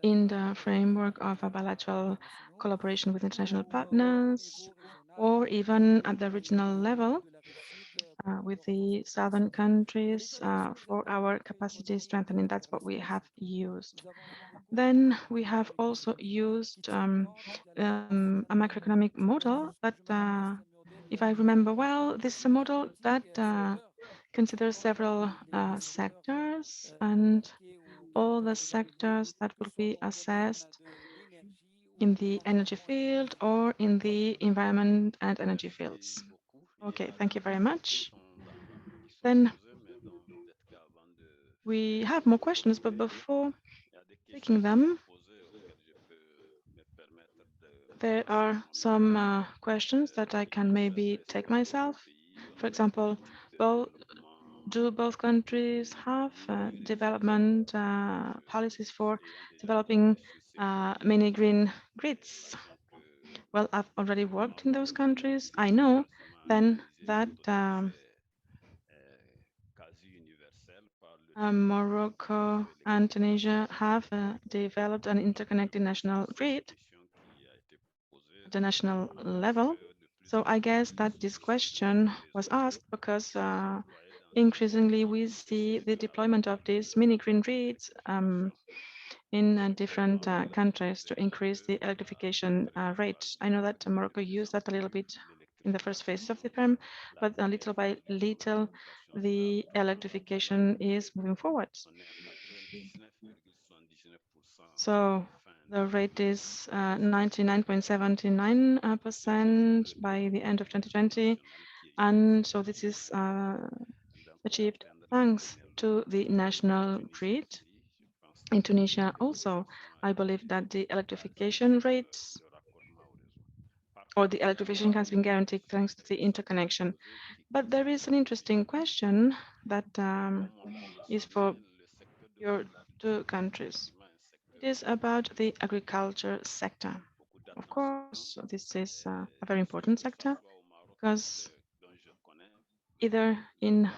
in the framework of a bilateral collaboration with international partners, or even at the regional level with the southern countries for our capacity strengthening. That's what we have used. Then we have also used a macroeconomic model that, if I remember well, this is a model that considers several sectors, and all the sectors that will be assessed in the energy field or in the environment and energy fields. Okay, thank you very much. Then we have more questions, but before taking them, there are some questions that I can maybe take myself. For example, both, do both countries have development policies for developing mini green grids? Well, I've already worked in those countries. I know then that Morocco and Tunisia have developed an interconnected national grid at the national level. So I guess that this question was asked because increasingly we see the deployment of these mini green grids in different countries to increase the electrification rate. I know that Morocco used that a little bit in the first phases of the term, but little by little, the electrification is moving forward. So the rate is 99.79% by the end of 2020. And so this is achieved thanks to the national grid. In Tunisia also, I believe that the electrification rates or the electrification has been guaranteed thanks to the interconnection. But there is an interesting question that is for your two countries. It is about the agriculture sector. Of course, this is a very important sector because either in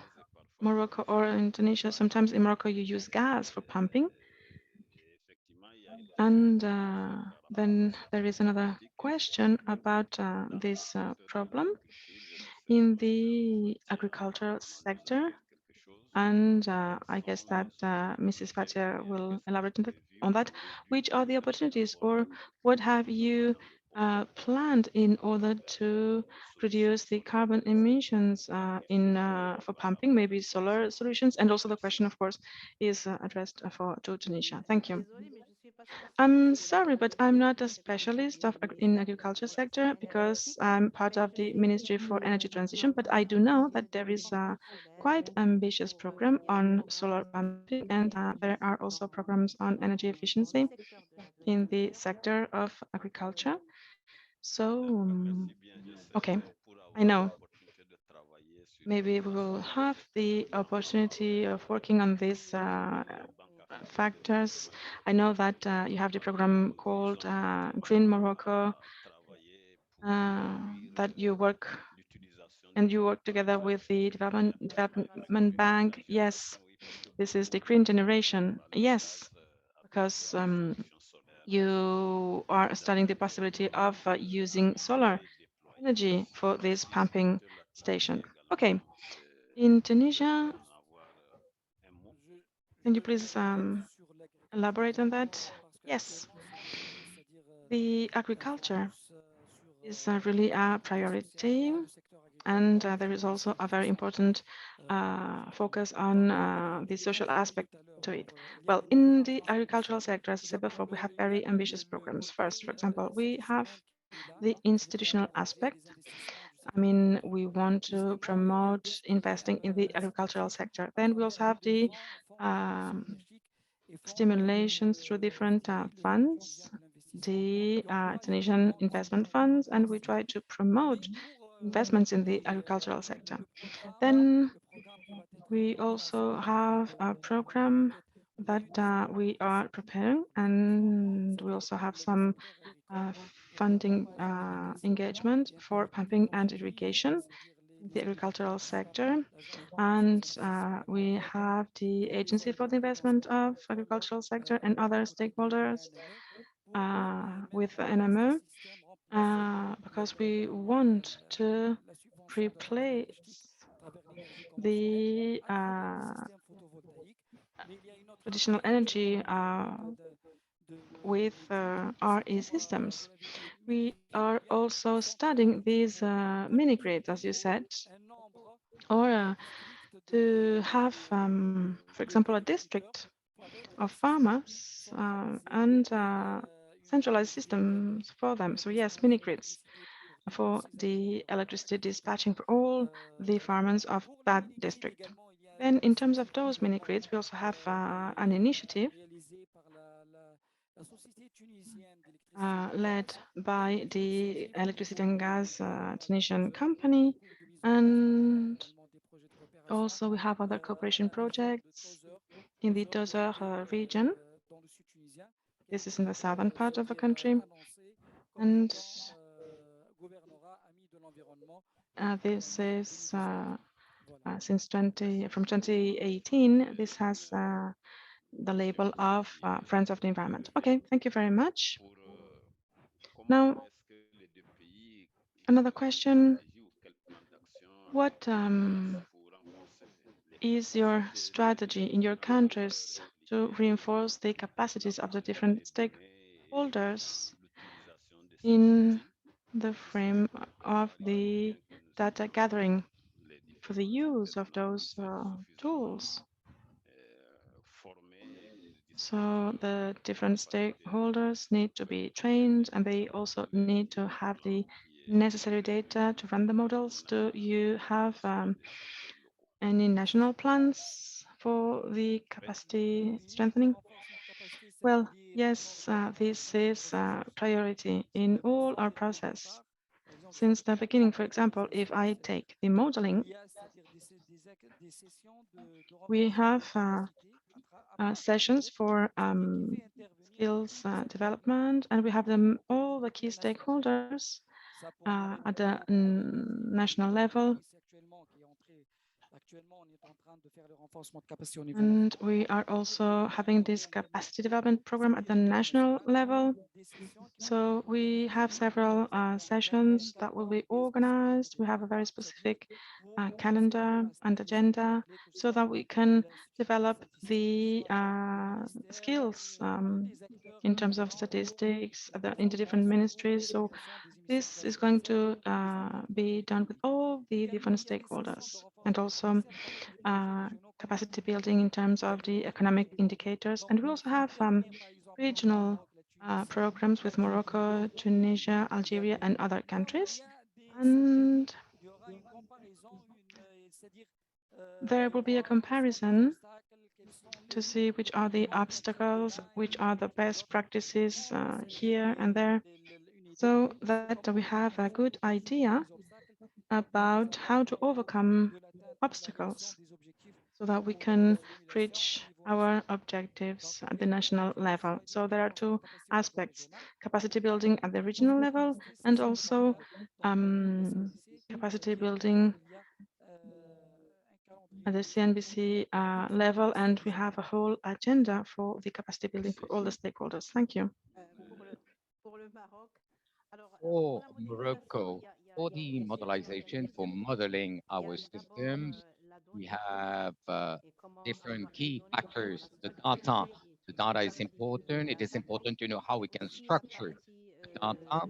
Morocco or in Tunisia, sometimes in Morocco you use gas for pumping. And then there is another question about this problem in the agricultural sector. And I guess that Mrs. Fatia will elaborate on that. Which are the opportunities, or what have you planned in order to reduce the carbon emissions for pumping, maybe solar solutions? And also the question, of course, is addressed to Tunisia. Thank you. I'm sorry, but I'm not a specialist in agriculture sector because I'm part of the Ministry for Energy Transition. But I do know that there is a quite ambitious program on solar pumping, and there are also programs on energy efficiency in the sector of agriculture. So, okay, I know. Maybe we will have the opportunity of working on these factors. I know that you have the program called Green Morocco that you work and you work together with the development bank. Yes, this is the green generation. Yes, because you are studying the possibility of using solar energy for this pumping station. Okay, in Tunisia, can you please elaborate on that? Yes, the agriculture is really a priority, and there is also a very important focus on the social aspect to it. Well, in the agricultural sector, as I said before, we have very ambitious programs. First, for example, we have the institutional aspect. I mean, we want to promote investing in the agricultural sector. Then we also have the um, stimulations through different funds, the Tunisian investment funds, and we try to promote investments in the agricultural sector. Then we also have a program that we are preparing, and we also have some funding engagement for pumping and irrigation in the agricultural sector. And we have the Agency for the Investment of Agricultural Sector and other stakeholders with NMO because we want to replace the additional energy with RE systems. We are also studying these mini grids, as you said, or to have, for example, a district of farmers and centralized systems for them. So yes, mini grids for the electricity dispatching for all the farmers of that district. Then in terms of those mini grids, we also have an initiative led by the electricity and gas Tunisian company. And also we have other cooperation projects in the Dozer region. This is in the southern part of the country. And this is since from 2018, this has the label of Friends of the Environment. Okay, thank you very much. Comment Now, est-ce que les deux pays another question. agissent ou quel plan d'action What ils lancent pour renforcer les is your capacités strategy in your des acteurs countries to impliqués reinforce the capacities of the dans different les données et stakeholders l'utilisation de ces in outils? the Et c'est frame of j'imagine the bien que nous data invitons gathering les for the différents use of those intervenants à être tools? suffisamment formés et So disponibles the pour different capaciter stakeholders need to be trained and they also need to have the necessary data to run the models. Do you have any national plans for the capacity strengthening? Well, yes, this is a priority in all our process. Since the beginning, for example, if I take the modeling, we have sessions for skills development, and we have them all the key stakeholders at the national level. And we are also having this capacity development program at the national level. So we have several sessions that will be organized. We have a very specific calendar and agenda so that we can develop the skills in terms of statistics in the different ministries. So this is going to be done with all the different stakeholders and also capacity building in terms of the economic indicators. And we also have regional programs with Morocco, Tunisia, Algeria, and other countries. And there will be a comparison to see which are the obstacles, which are the best practices here and there, so that we have a good idea about how to overcome obstacles so that we can reach our objectives at the national level. So there are two aspects: capacity building at the regional level and also capacity building at the CNBC level. And we have a whole agenda for the capacity building for all the stakeholders. Thank you. For Morocco, for the modelization, for modeling our systems, we have different key factors. The data is important. It is important to know how we can structure the data,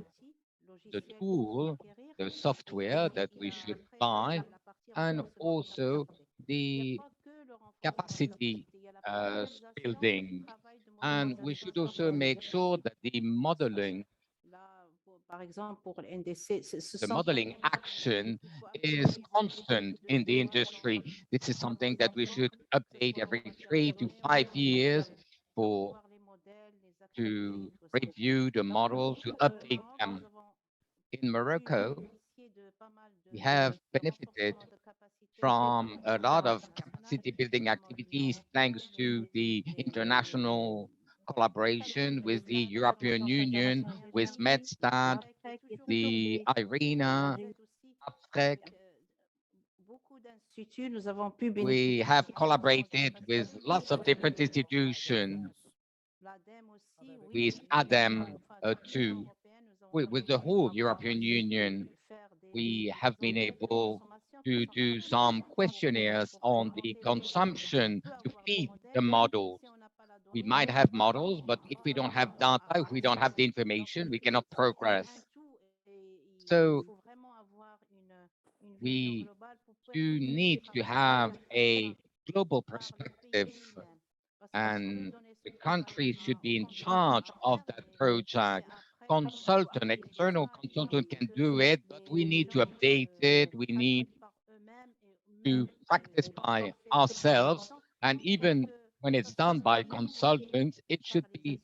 the tool, the software that we should buy, and also the capacity building. And we should also make sure that the modeling action is constant in the industry. This is something that we should update every 3 to 5 years for to review the models, to update them. In Morocco, we have benefited from a lot of capacity building activities thanks to the international collaboration with the European Union, with Medstat, the IRENA, APFREC. We have collaborated with lots of different institutions, with ADEM too, with the whole European Union. We have been able to do some questionnaires on the consumption to feed the models. We might have models, but if we don't have data, if we don't have the information, we cannot progress. So we do need to have a global perspective and the country should be in charge of that project. Consultant, external consultant can do it, but we need to update it. We need to practice by ourselves. And even when it's done by consultants, it should be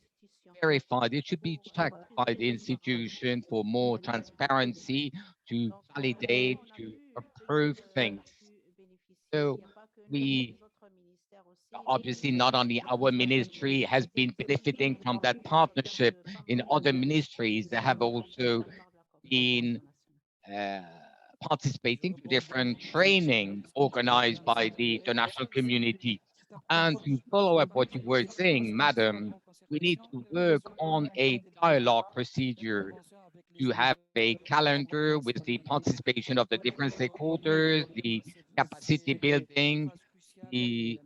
verified. It should be checked by the institution for more transparency, to validate, to approve things. So we obviously not only our ministry has been benefiting from that partnership in other ministries that have also been uh, participating to different training organized by the international community. And to follow up what you were saying, madam, we need to work on a dialogue procedure to have a calendar with the participation of the different stakeholders, the capacity building, the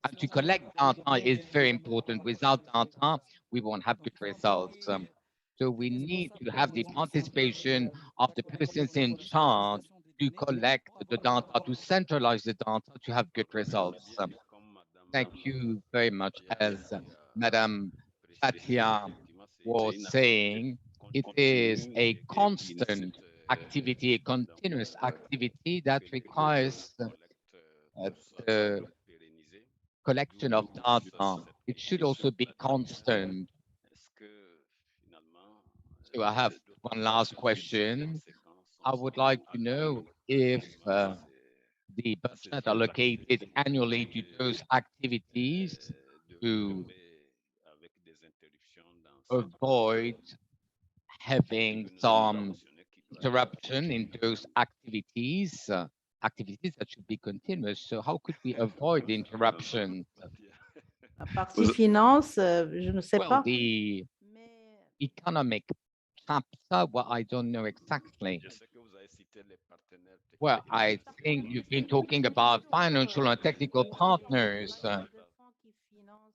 and to collect data is very important. Without data, we won't have good results. So we need to have the participation of the persons in charge to collect the data, to centralize the data to have good results. Thank you very much. As Madame Fatia was saying, it is a constant activity, a continuous activity that requires the collection of data. It should also be constant. So I have one last question. I would like to know if the budget allocated annually to those activities to avoid having some interruption in those activities that should be continuous. So how could we avoid the interruption? La partie finance, je ne sais Well, pas. the economic capture, well, I don't know exactly. Well, I think you've been talking about financial and technical partners.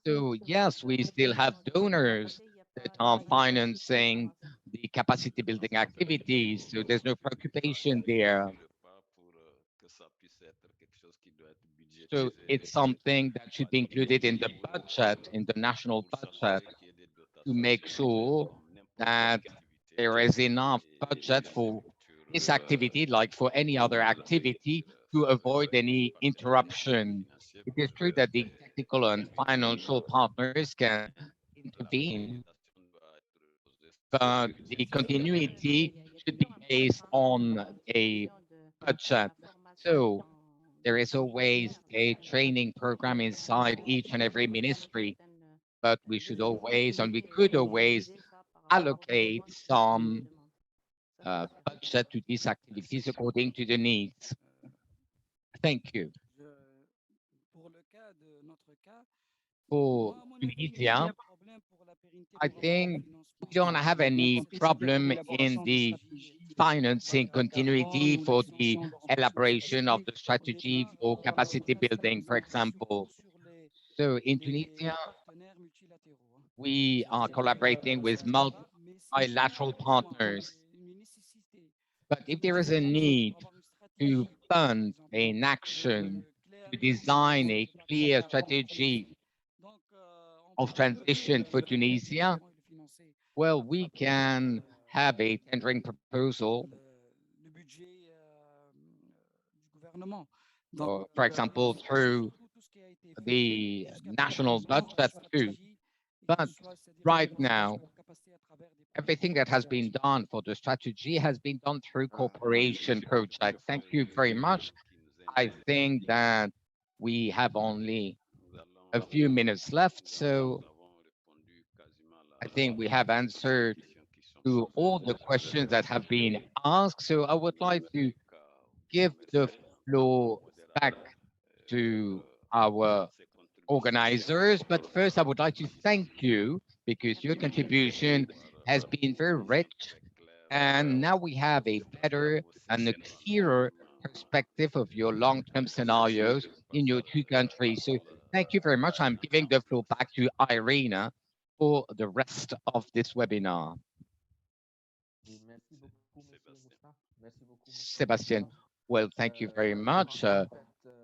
So yes, we still have donors that are financing the capacity building activities. So there's no preoccupation there. So it's something that should be included in the budget, in the national budget, to make sure that there is enough budget for this activity, like for any other activity, to avoid any interruption. It is true that the technical and financial partners can intervene, but the continuity should be based on a budget. So there is always a training program inside each and every ministry, but we should always, and we could always allocate some budget to these activities according to the needs. Thank you. Pour le cas de notre cas, For moi, à mon avis, il n'y a Tunisia, pas de problème pour la pérennité I programme de think we financement. don't have Donc, any on puisse faire problem in l'élaboration des the stratégies financing à 4 ans continuity ou for the l'extension des elaboration of stratégies the au strategy départ for on capacity reste building, for concentré surtout example. sur So in les Tunisia, partenaires multilatéraux. we are collaborating C'est with un débat, mais c'est multilateral vraiment partners. une nécessité But de if there is passer a comme ça need pour avoir une to stratégie, par fund exemple, an action, claire to et design efficace a pour la clear transition pour strategy Tunisie. Donc, on of peut bloquer transition for le Tunisia, financement et le financer well, we can have a tendering proposal, le budget du gouvernement. Donc, for example, through surtout tout ce qui a été fait the jusqu'à national présent dans la budget too. stratégie et que But ce soit, c'est-à-dire right l'élaboration now, de la capacité à travers des everything projets that has been d'investissement. done for the strategy has been done through cooperation projects. Thank you very much. I think that we have only a few minutes left, so I think we have answered to all the questions that have been asked. So I would like to give the floor back to our organizers. But first, I would like to thank you because your contribution has been very rich. And now we have a better and a clearer perspective of your long term scenarios in your two countries. So thank you very much. I'm giving the floor back to Irina for the rest of this webinar. Sebastian, well, thank you very much,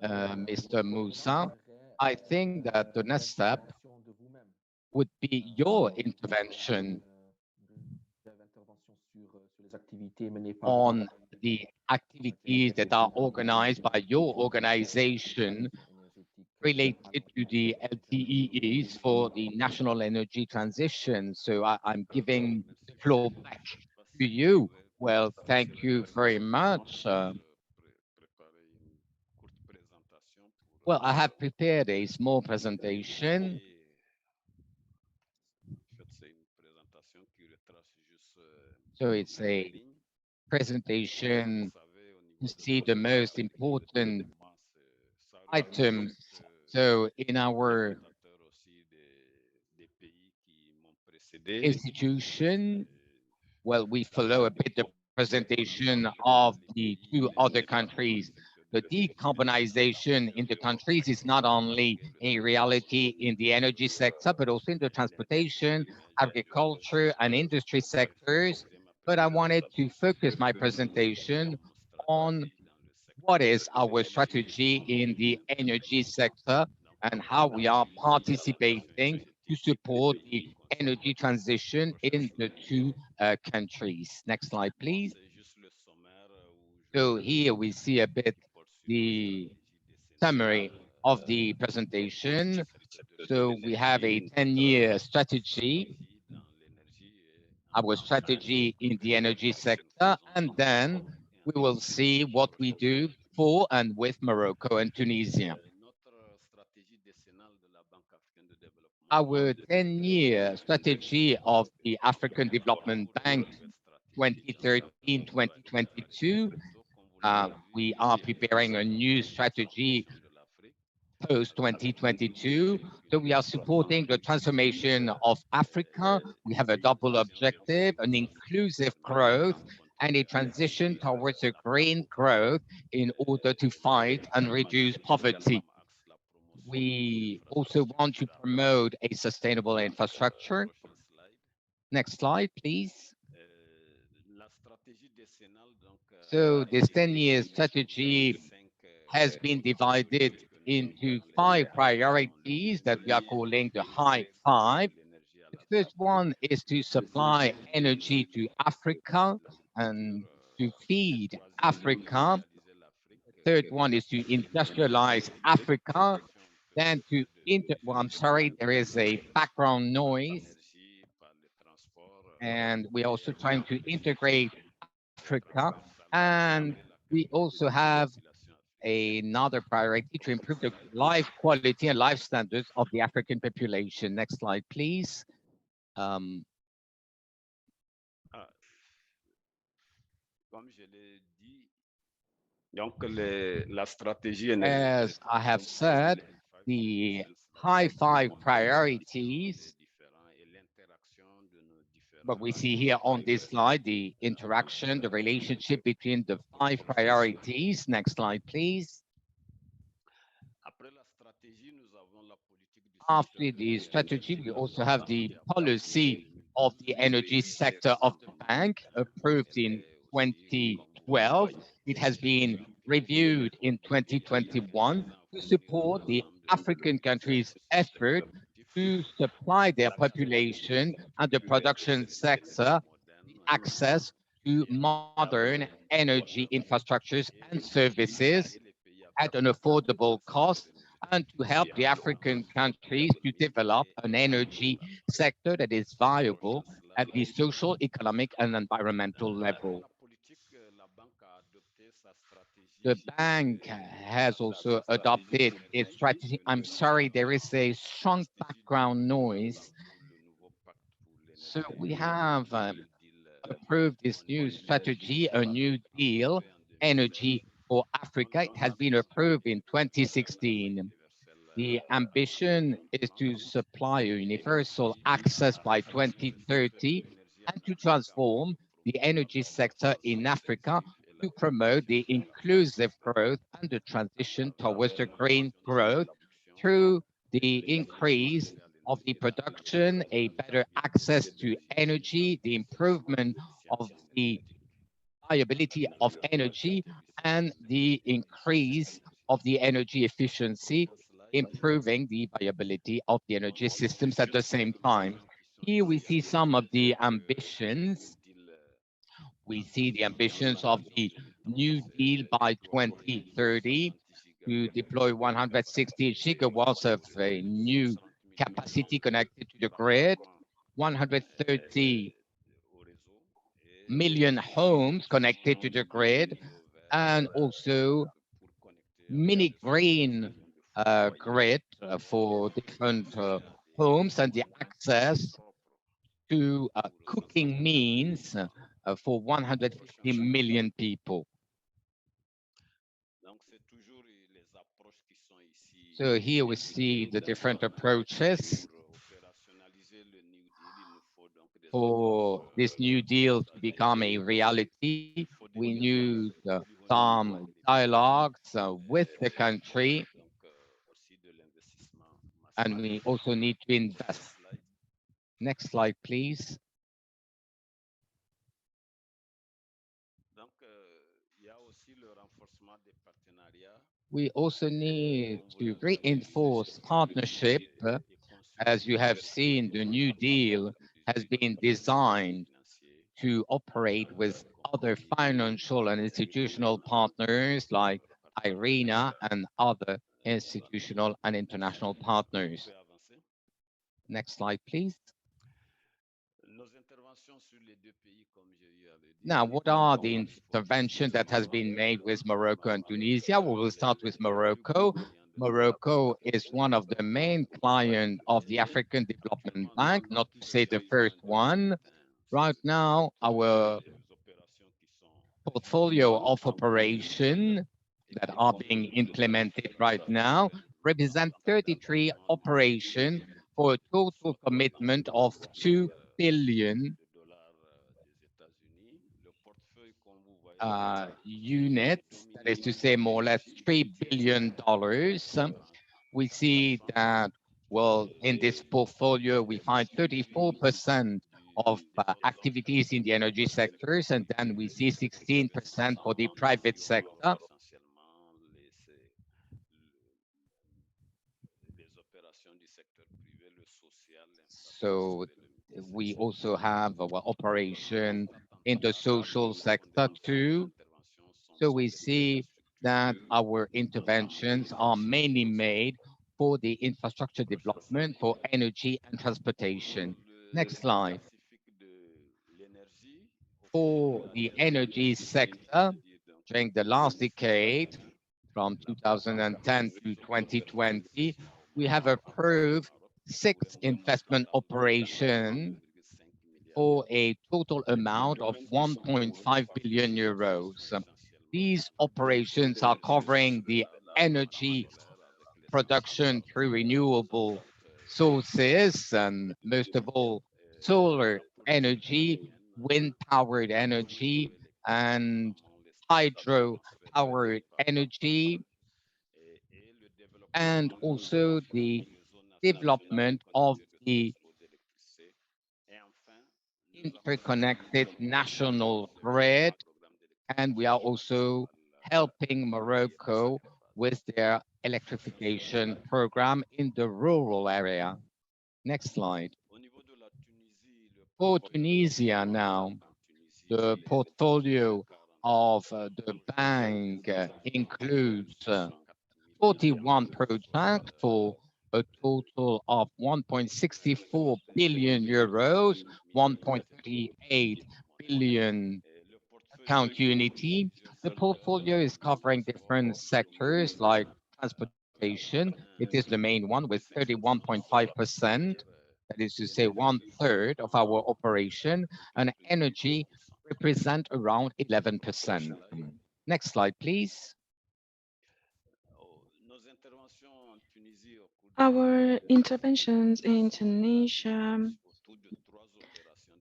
Mr. Moussa. I think that the next step would be your intervention on the activities that are organized by your organization related to the LTEs for the national energy transition. So I'm giving the floor back to you. Well, thank you very much. Well, I have prepared a small presentation. So it's a presentation to see the most important items. So in our institution, well, we follow a bit the presentation of the two other countries. The decarbonization in the countries is not only a reality in the energy sector, but also in the transportation, agriculture, and industry sectors. But I wanted to focus my presentation on what is our strategy in the energy sector and how we are participating to support the energy transition in the two countries. Next slide, please. So here we see a bit the summary of the presentation. So we have a 10-year strategy, our strategy in the energy sector, and then we will see what we do for and with Morocco and Tunisia. Our 10-year strategy of the African Development Bank 2013-2022, we are preparing a new strategy post 2022. So we are supporting the transformation of Africa. We have a double objective, an inclusive growth and a transition towards a green growth in order to fight and reduce poverty. We also want to promote a sustainable infrastructure. Next slide, please. So this 10-year strategy has been divided into 5 priorities that we are calling the high five. The first one is to supply energy to Africa and to feed Africa. The third one is to industrialize Africa. Then well, I'm sorry, there is a background noise. And we're also trying to integrate Africa. And we also have another priority to improve the life quality and life standards of the African population. Next slide, please. Um, as I have said, the high five priorities, but we see here on this slide, the interaction, the relationship between the 5 priorities. Next slide, please. After the strategy, we also have the policy of the energy sector of the bank approved in 2012. It has been reviewed in 2021 to support the African countries' effort to supply their population and the production sector the access to modern energy infrastructures and services at an affordable cost and to help the African countries to develop an energy sector that is viable at the social, economic, and environmental level. The bank has also adopted its strategy. I'm sorry, there is a strong background noise. So we have approved this new strategy, a new deal, energy for Africa. It has been approved in 2016. The ambition is to supply universal access by 2030 and to transform the energy sector in Africa to promote the inclusive growth and the transition towards the green growth through the increase of the production, a better access to energy, the improvement of the viability of energy, and the increase of the energy efficiency improving the viability of the energy systems at the same time. Here we see some of the ambitions. We see the ambitions of the New Deal by 2030 to deploy 160 gigawatts of new capacity connected to the grid, 130 million homes connected to the grid, and also mini green grid for different homes and the access to cooking means for 150 million people. So here we see the different approaches for this New Deal to become a reality. We need some dialogues with the country, and we also need to invest. Next slide, please. We also need to reinforce partnership. As you have seen, the New Deal has been designed to operate with other financial and institutional partners like IRENA and other institutional and international partners. Next slide, please. Now, what are the interventions that has been made with Morocco and Tunisia? We will start with Morocco. Morocco is one of the main clients of the African Development Bank, not to say the first one. Right now, our portfolio of operation that are being implemented right now represent 33 operations for a total commitment of 2 billion units, that is to say more or less $3 billion. We see that, well, in this portfolio, we find 34% of activities in the energy sectors, and then we see 16% for the private sector. So we also have our operation in the social sector too. So we see that our interventions are mainly made for the infrastructure development, for energy and transportation. Next slide. For the energy sector, during the last decade, from 2010 to 2020, we have approved 6 investment operations for a total amount of 1.5 billion euros. These operations are covering the energy production through renewable sources, and most of all, solar energy, wind-powered energy, and hydro-powered energy, and also the development of the interconnected national grid. And we are also helping Morocco with their electrification program in the rural area. Next slide. For Tunisia now, the portfolio of the bank includes 41 projects for a total of 1.64 billion euros, 1.38 billion account unity. The portfolio is covering different sectors like transportation. It is the main one with 31.5%. That is to say, 1/3 of our operation, and energy represent around 11%. Next slide, please. Our interventions in Tunisia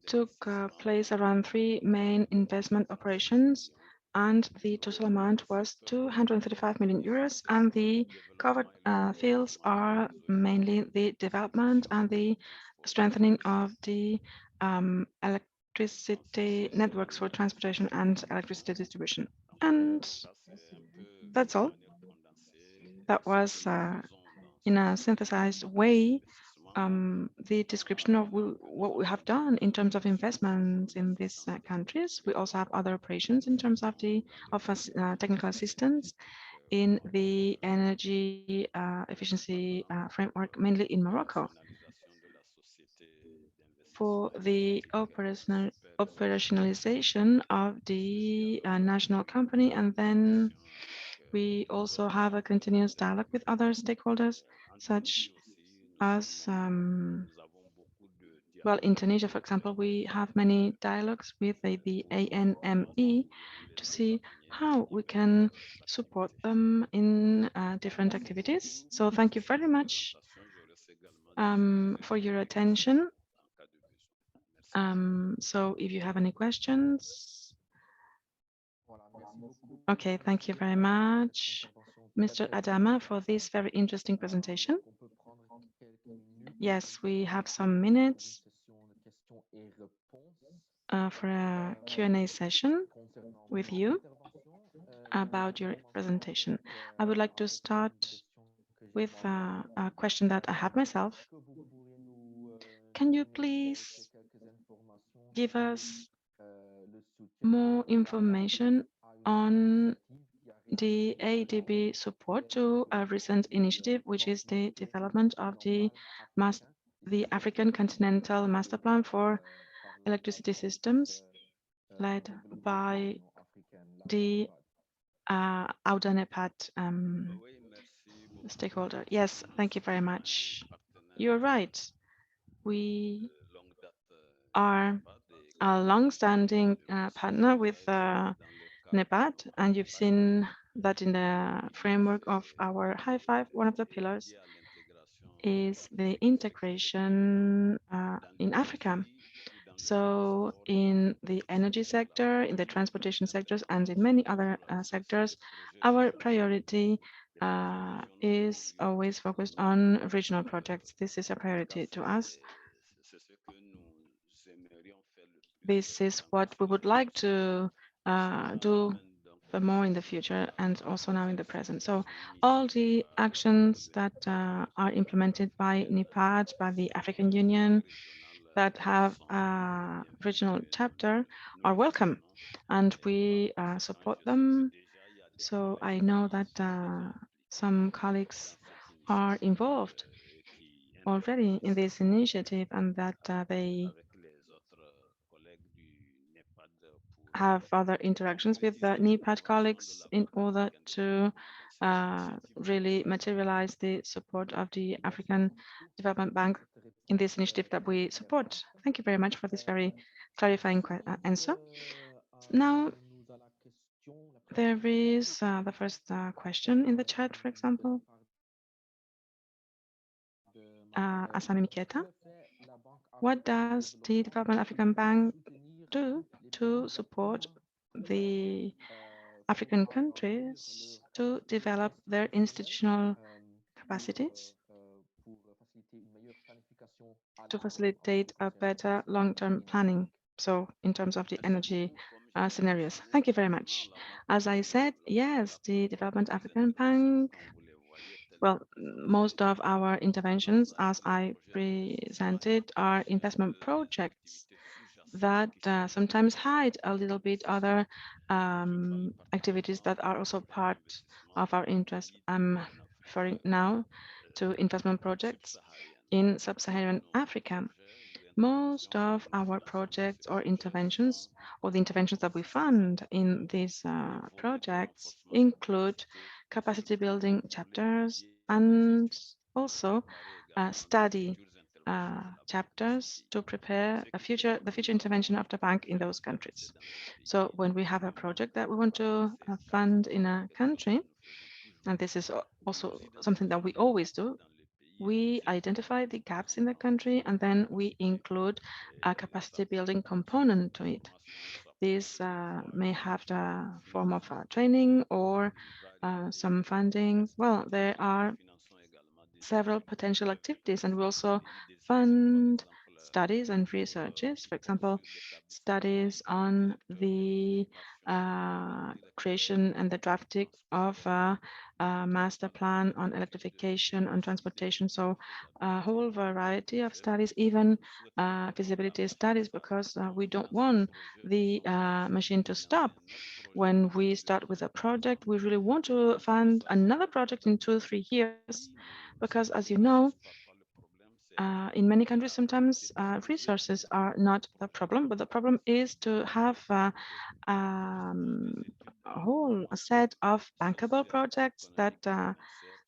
took place around 3 main investment operations, and the total amount was 235 million euros, and the covered fields are mainly the development and the strengthening of the electricity networks for transportation and electricity distribution. And that's all. That was in a synthesized way the description of what we have done in terms of investments in these countries. We also have other operations in terms of the technical assistance in the energy efficiency framework, mainly in Morocco, for the operationalization of the national company. And then we also have a continuous dialogue with other stakeholders, such as well, in Tunisia, for example, we have many dialogues with the ANME to see how we can support them in different activities. So thank you very much for your attention. So if you have any questions. Okay, thank you very much, Mr. Adama, for this very interesting presentation. Yes, we have some minutes for a Q&A session with you about your presentation. I would like to start with a question that I have myself. Can you please give us more information on the ADB support to a recent initiative, which is the development of the African Continental Master Plan for Electricity Systems, led by the Audanepat stakeholder? Yes, thank you very much. You're right. We are a long-standing partner with NEPAD, and you've seen that in the framework of our High Five, one of the pillars is the integration in Africa. So in the energy sector, in the transportation sectors, and in many other sectors, our priority is always focused on regional projects. This is a priority to us. This is what we would like to do more in the future and also now in the present. So all the actions that are implemented by NEPAD, by the African Union, that have a regional chapter are welcome, and we support them. So I know that some colleagues are involved already in this initiative, and that they have other interactions with the NEPAD colleagues in order to really materialize the support of the African Development Bank in this initiative that we support. Thank you very much for this very clarifying answer. Now, there is the first question in the chat, for example. Asami Miketa, what does the Development African Bank do to support the African countries to develop their institutional capacities to facilitate a better long-term planning? So in terms of the energy scenarios. Thank you very much. As I said, yes, the Development African Bank, well, most of our interventions, as I presented, are investment projects that sometimes hide a little bit other activities that are also part of our interest. I'm referring now to investment projects in sub-Saharan Africa. Most of our projects or interventions, or the interventions that we fund in these projects, include capacity building chapters and also study chapters to prepare the future intervention of the bank in those countries. So when we have a project that we want to fund in a country, and this is also something that we always do, we identify the gaps in the country, and then we include a capacity building component to it. This may have the form of training or some funding. Well, there are several potential activities, and we also fund studies and researches, for example, studies on the creation and the drafting of a master plan on electrification, on transportation. So a whole variety of studies, even feasibility studies, because we don't want the machine to stop. When we start with a project, we really want to fund another project in 2 or 3 years, because as you know, in many countries, sometimes resources are not the problem, but the problem is to have a set of bankable projects that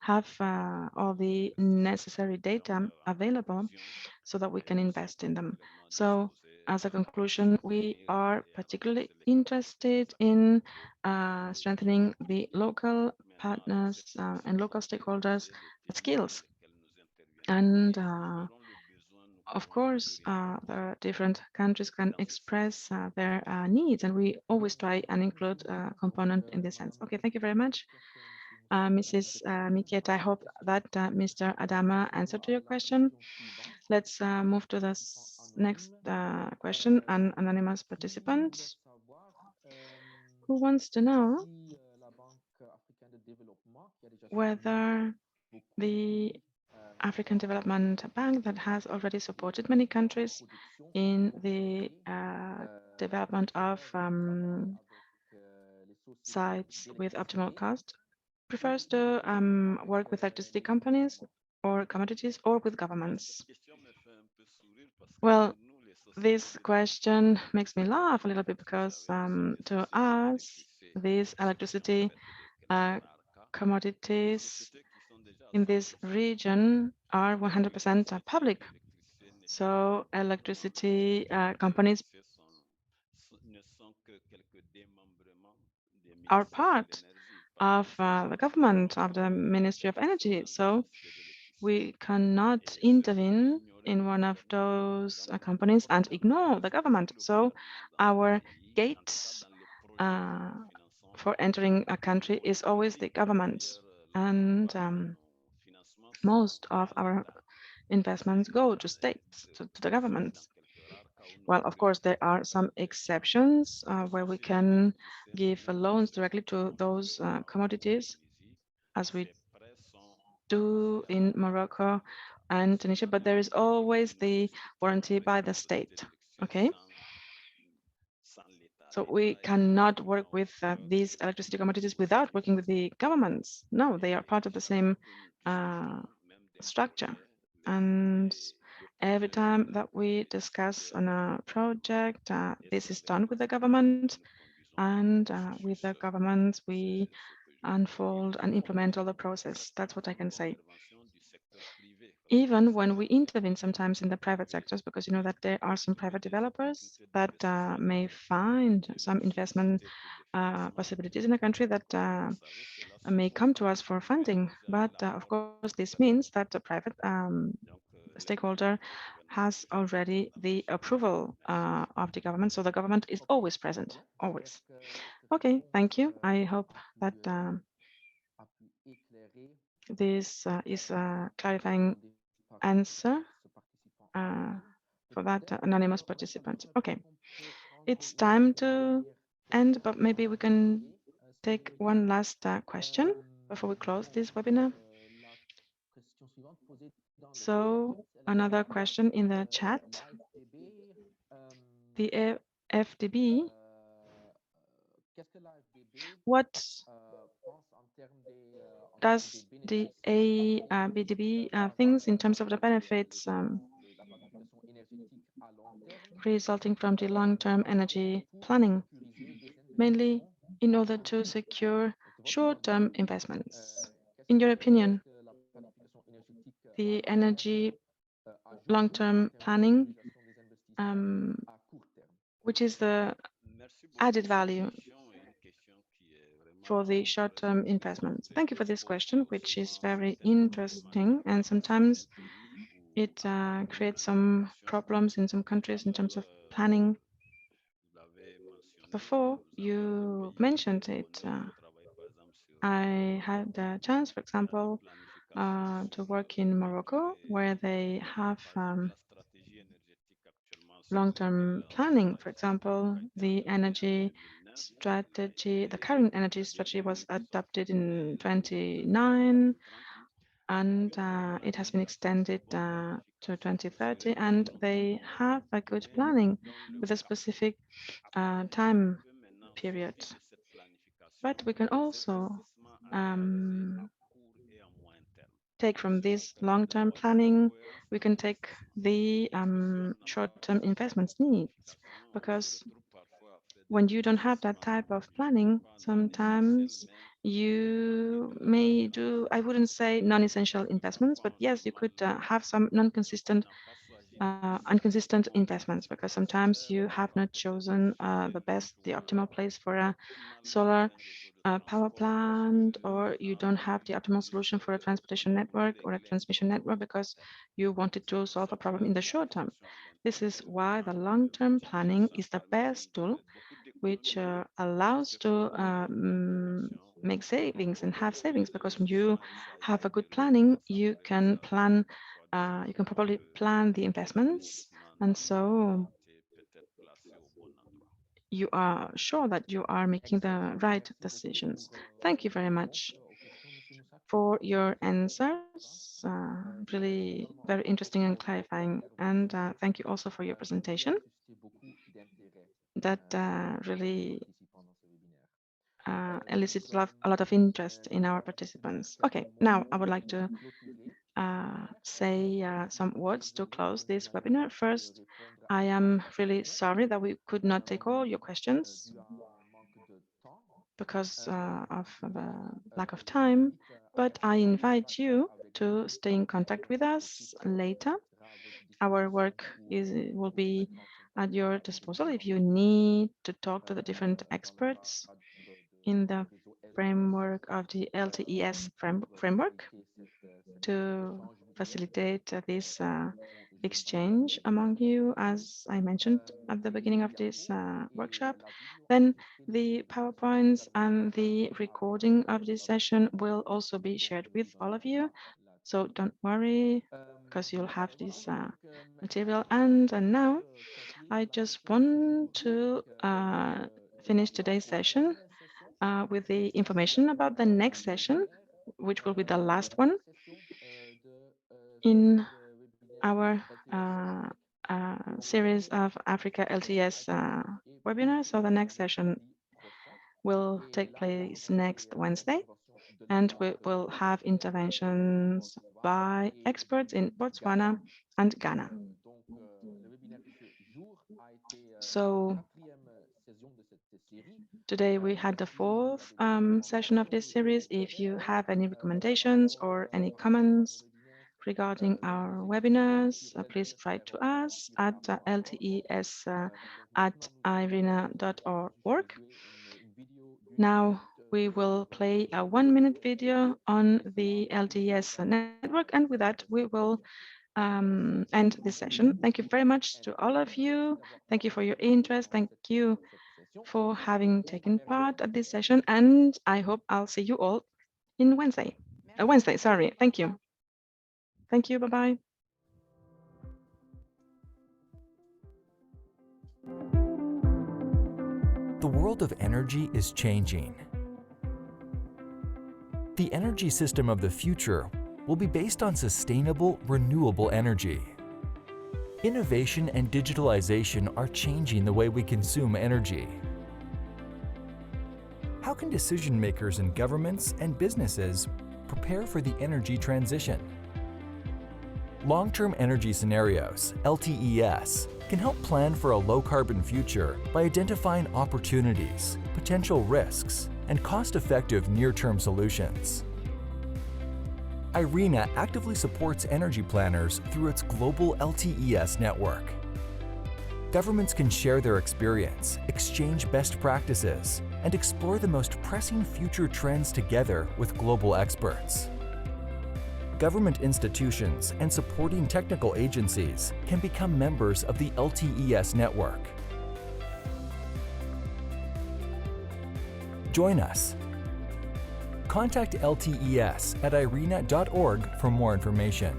have all the necessary data available so that we can invest in them. So as a conclusion, we are particularly interested in strengthening the local partners and local stakeholders' skills. And of course, the different countries can express their needs, and we always try and include a component in this sense. Okay, thank you very much, Mrs. Mikiet. I hope that Mr. Adama answered to your question. Let's move to the next question, an anonymous participant who wants to know whether the African Development Bank, that has already supported many countries in the development of sites with optimal cost, prefers to work with electricity companies or commodities or with governments. Well, this question makes me laugh a little bit because to us, these electricity commodities in this region are 100% public. So electricity companies are part of the government, of the Ministry of Energy. So we cannot intervene in one of those companies and ignore the government. So our gates uh, for entering a country is always the government. And most of our investments go to states, to the governments. Well, of course, there are some exceptions where we can give loans directly to those commodities, as we do in Morocco and Tunisia, but there is always the warranty by the state. Okay. So we cannot work with these electricity commodities without working with the governments. No, they are part of the same uh, structure. And every time that we discuss on a project, this is done with the government. And with the government, we unfold and implement all the process. That's what I can say. Even when we intervene sometimes in the private sectors, because you know that there are some private developers that may find some investment possibilities in a country that may come to us for funding. But of course, this means that the private stakeholder has already the approval of the government. So the government is always present, always. Okay, thank you. I hope that this is a clarifying answer uh, for that anonymous participant. Okay, it's time to end, but maybe we can take one last question before we close this webinar. So another question in the chat. The FDB, what does the ABDB things in terms of the benefits resulting from the long-term energy planning, mainly in order to secure short-term investments? In your opinion, the energy long-term planning, which is the added value for the short-term investments? Thank you for this question, which is very interesting, and sometimes it creates some problems in some countries in terms of planning. Before you mentioned it, I had a chance, for example, to work in Morocco, where they have long-term planning. For example, the energy strategy, the current energy strategy was adopted in 29, and it has been extended to 2030, and they have a good planning with a specific time period. But we can also take from this long-term planning, we can take the short-term investments needs, because when you don't have that type of planning, sometimes you may do, I wouldn't say non-essential investments, but yes, you could have some non-consistent, inconsistent investments, because sometimes you have not chosen the optimal place for a solar power plant, or you don't have the optimal solution for a transportation network or a transmission network because you wanted to solve a problem in the short term. This is why the long-term planning is the best tool, which allows to make savings and have savings, because when you have a good planning, you can plan, you can probably plan the investments, and so you are sure that you are making the right decisions. Thank you very much for your answers. Really very interesting and clarifying. And thank you also for your presentation. That really elicited a lot of interest in our participants. Okay, now I would like to say some words to close this webinar. First, I am really sorry that we could not take all your questions because of the lack of time, but I invite you to stay in contact with us later. Our work will be at your disposal if you need to talk to the different experts in the framework of the LTES framework to facilitate this exchange among you, as I mentioned at the beginning of this workshop. Then the PowerPoints and the recording of this session will also be shared with all of you. So don't worry, because you'll have this material. And now I just want to finish today's session with the information about the next session, which will be the last one in our series of Africa LTS webinars. So the next session will take place next Wednesday, and we will have interventions by experts in Botswana and Ghana. So today we had the fourth session of this series. If you have any recommendations or any comments regarding our webinars, please write to us at ltes@irina.org. Now we will play a 1-minute video on the LTES network, and with that we will end this session. Thank you very much to all of you. Thank you for your interest. Thank you for having taken part at this session, and I hope I'll see you all in Wednesday. Wednesday, sorry. Thank you. Thank you. Bye-bye. The world of energy is changing. The energy system of the future will be based on sustainable, renewable energy. Innovation and digitalization are changing the way we consume energy. How can decision makers in governments and businesses prepare for the energy transition? Long-term energy scenarios, LTES, can help plan for a low-carbon future by identifying opportunities, potential risks, and cost-effective near-term solutions. IRENA actively supports energy planners through its global LTES network. Governments can share their experience, exchange best practices, and explore the most pressing future trends together with global experts. Government institutions and supporting technical agencies can become members of the LTES network. Join us. Contact LTES at irena.org for more information.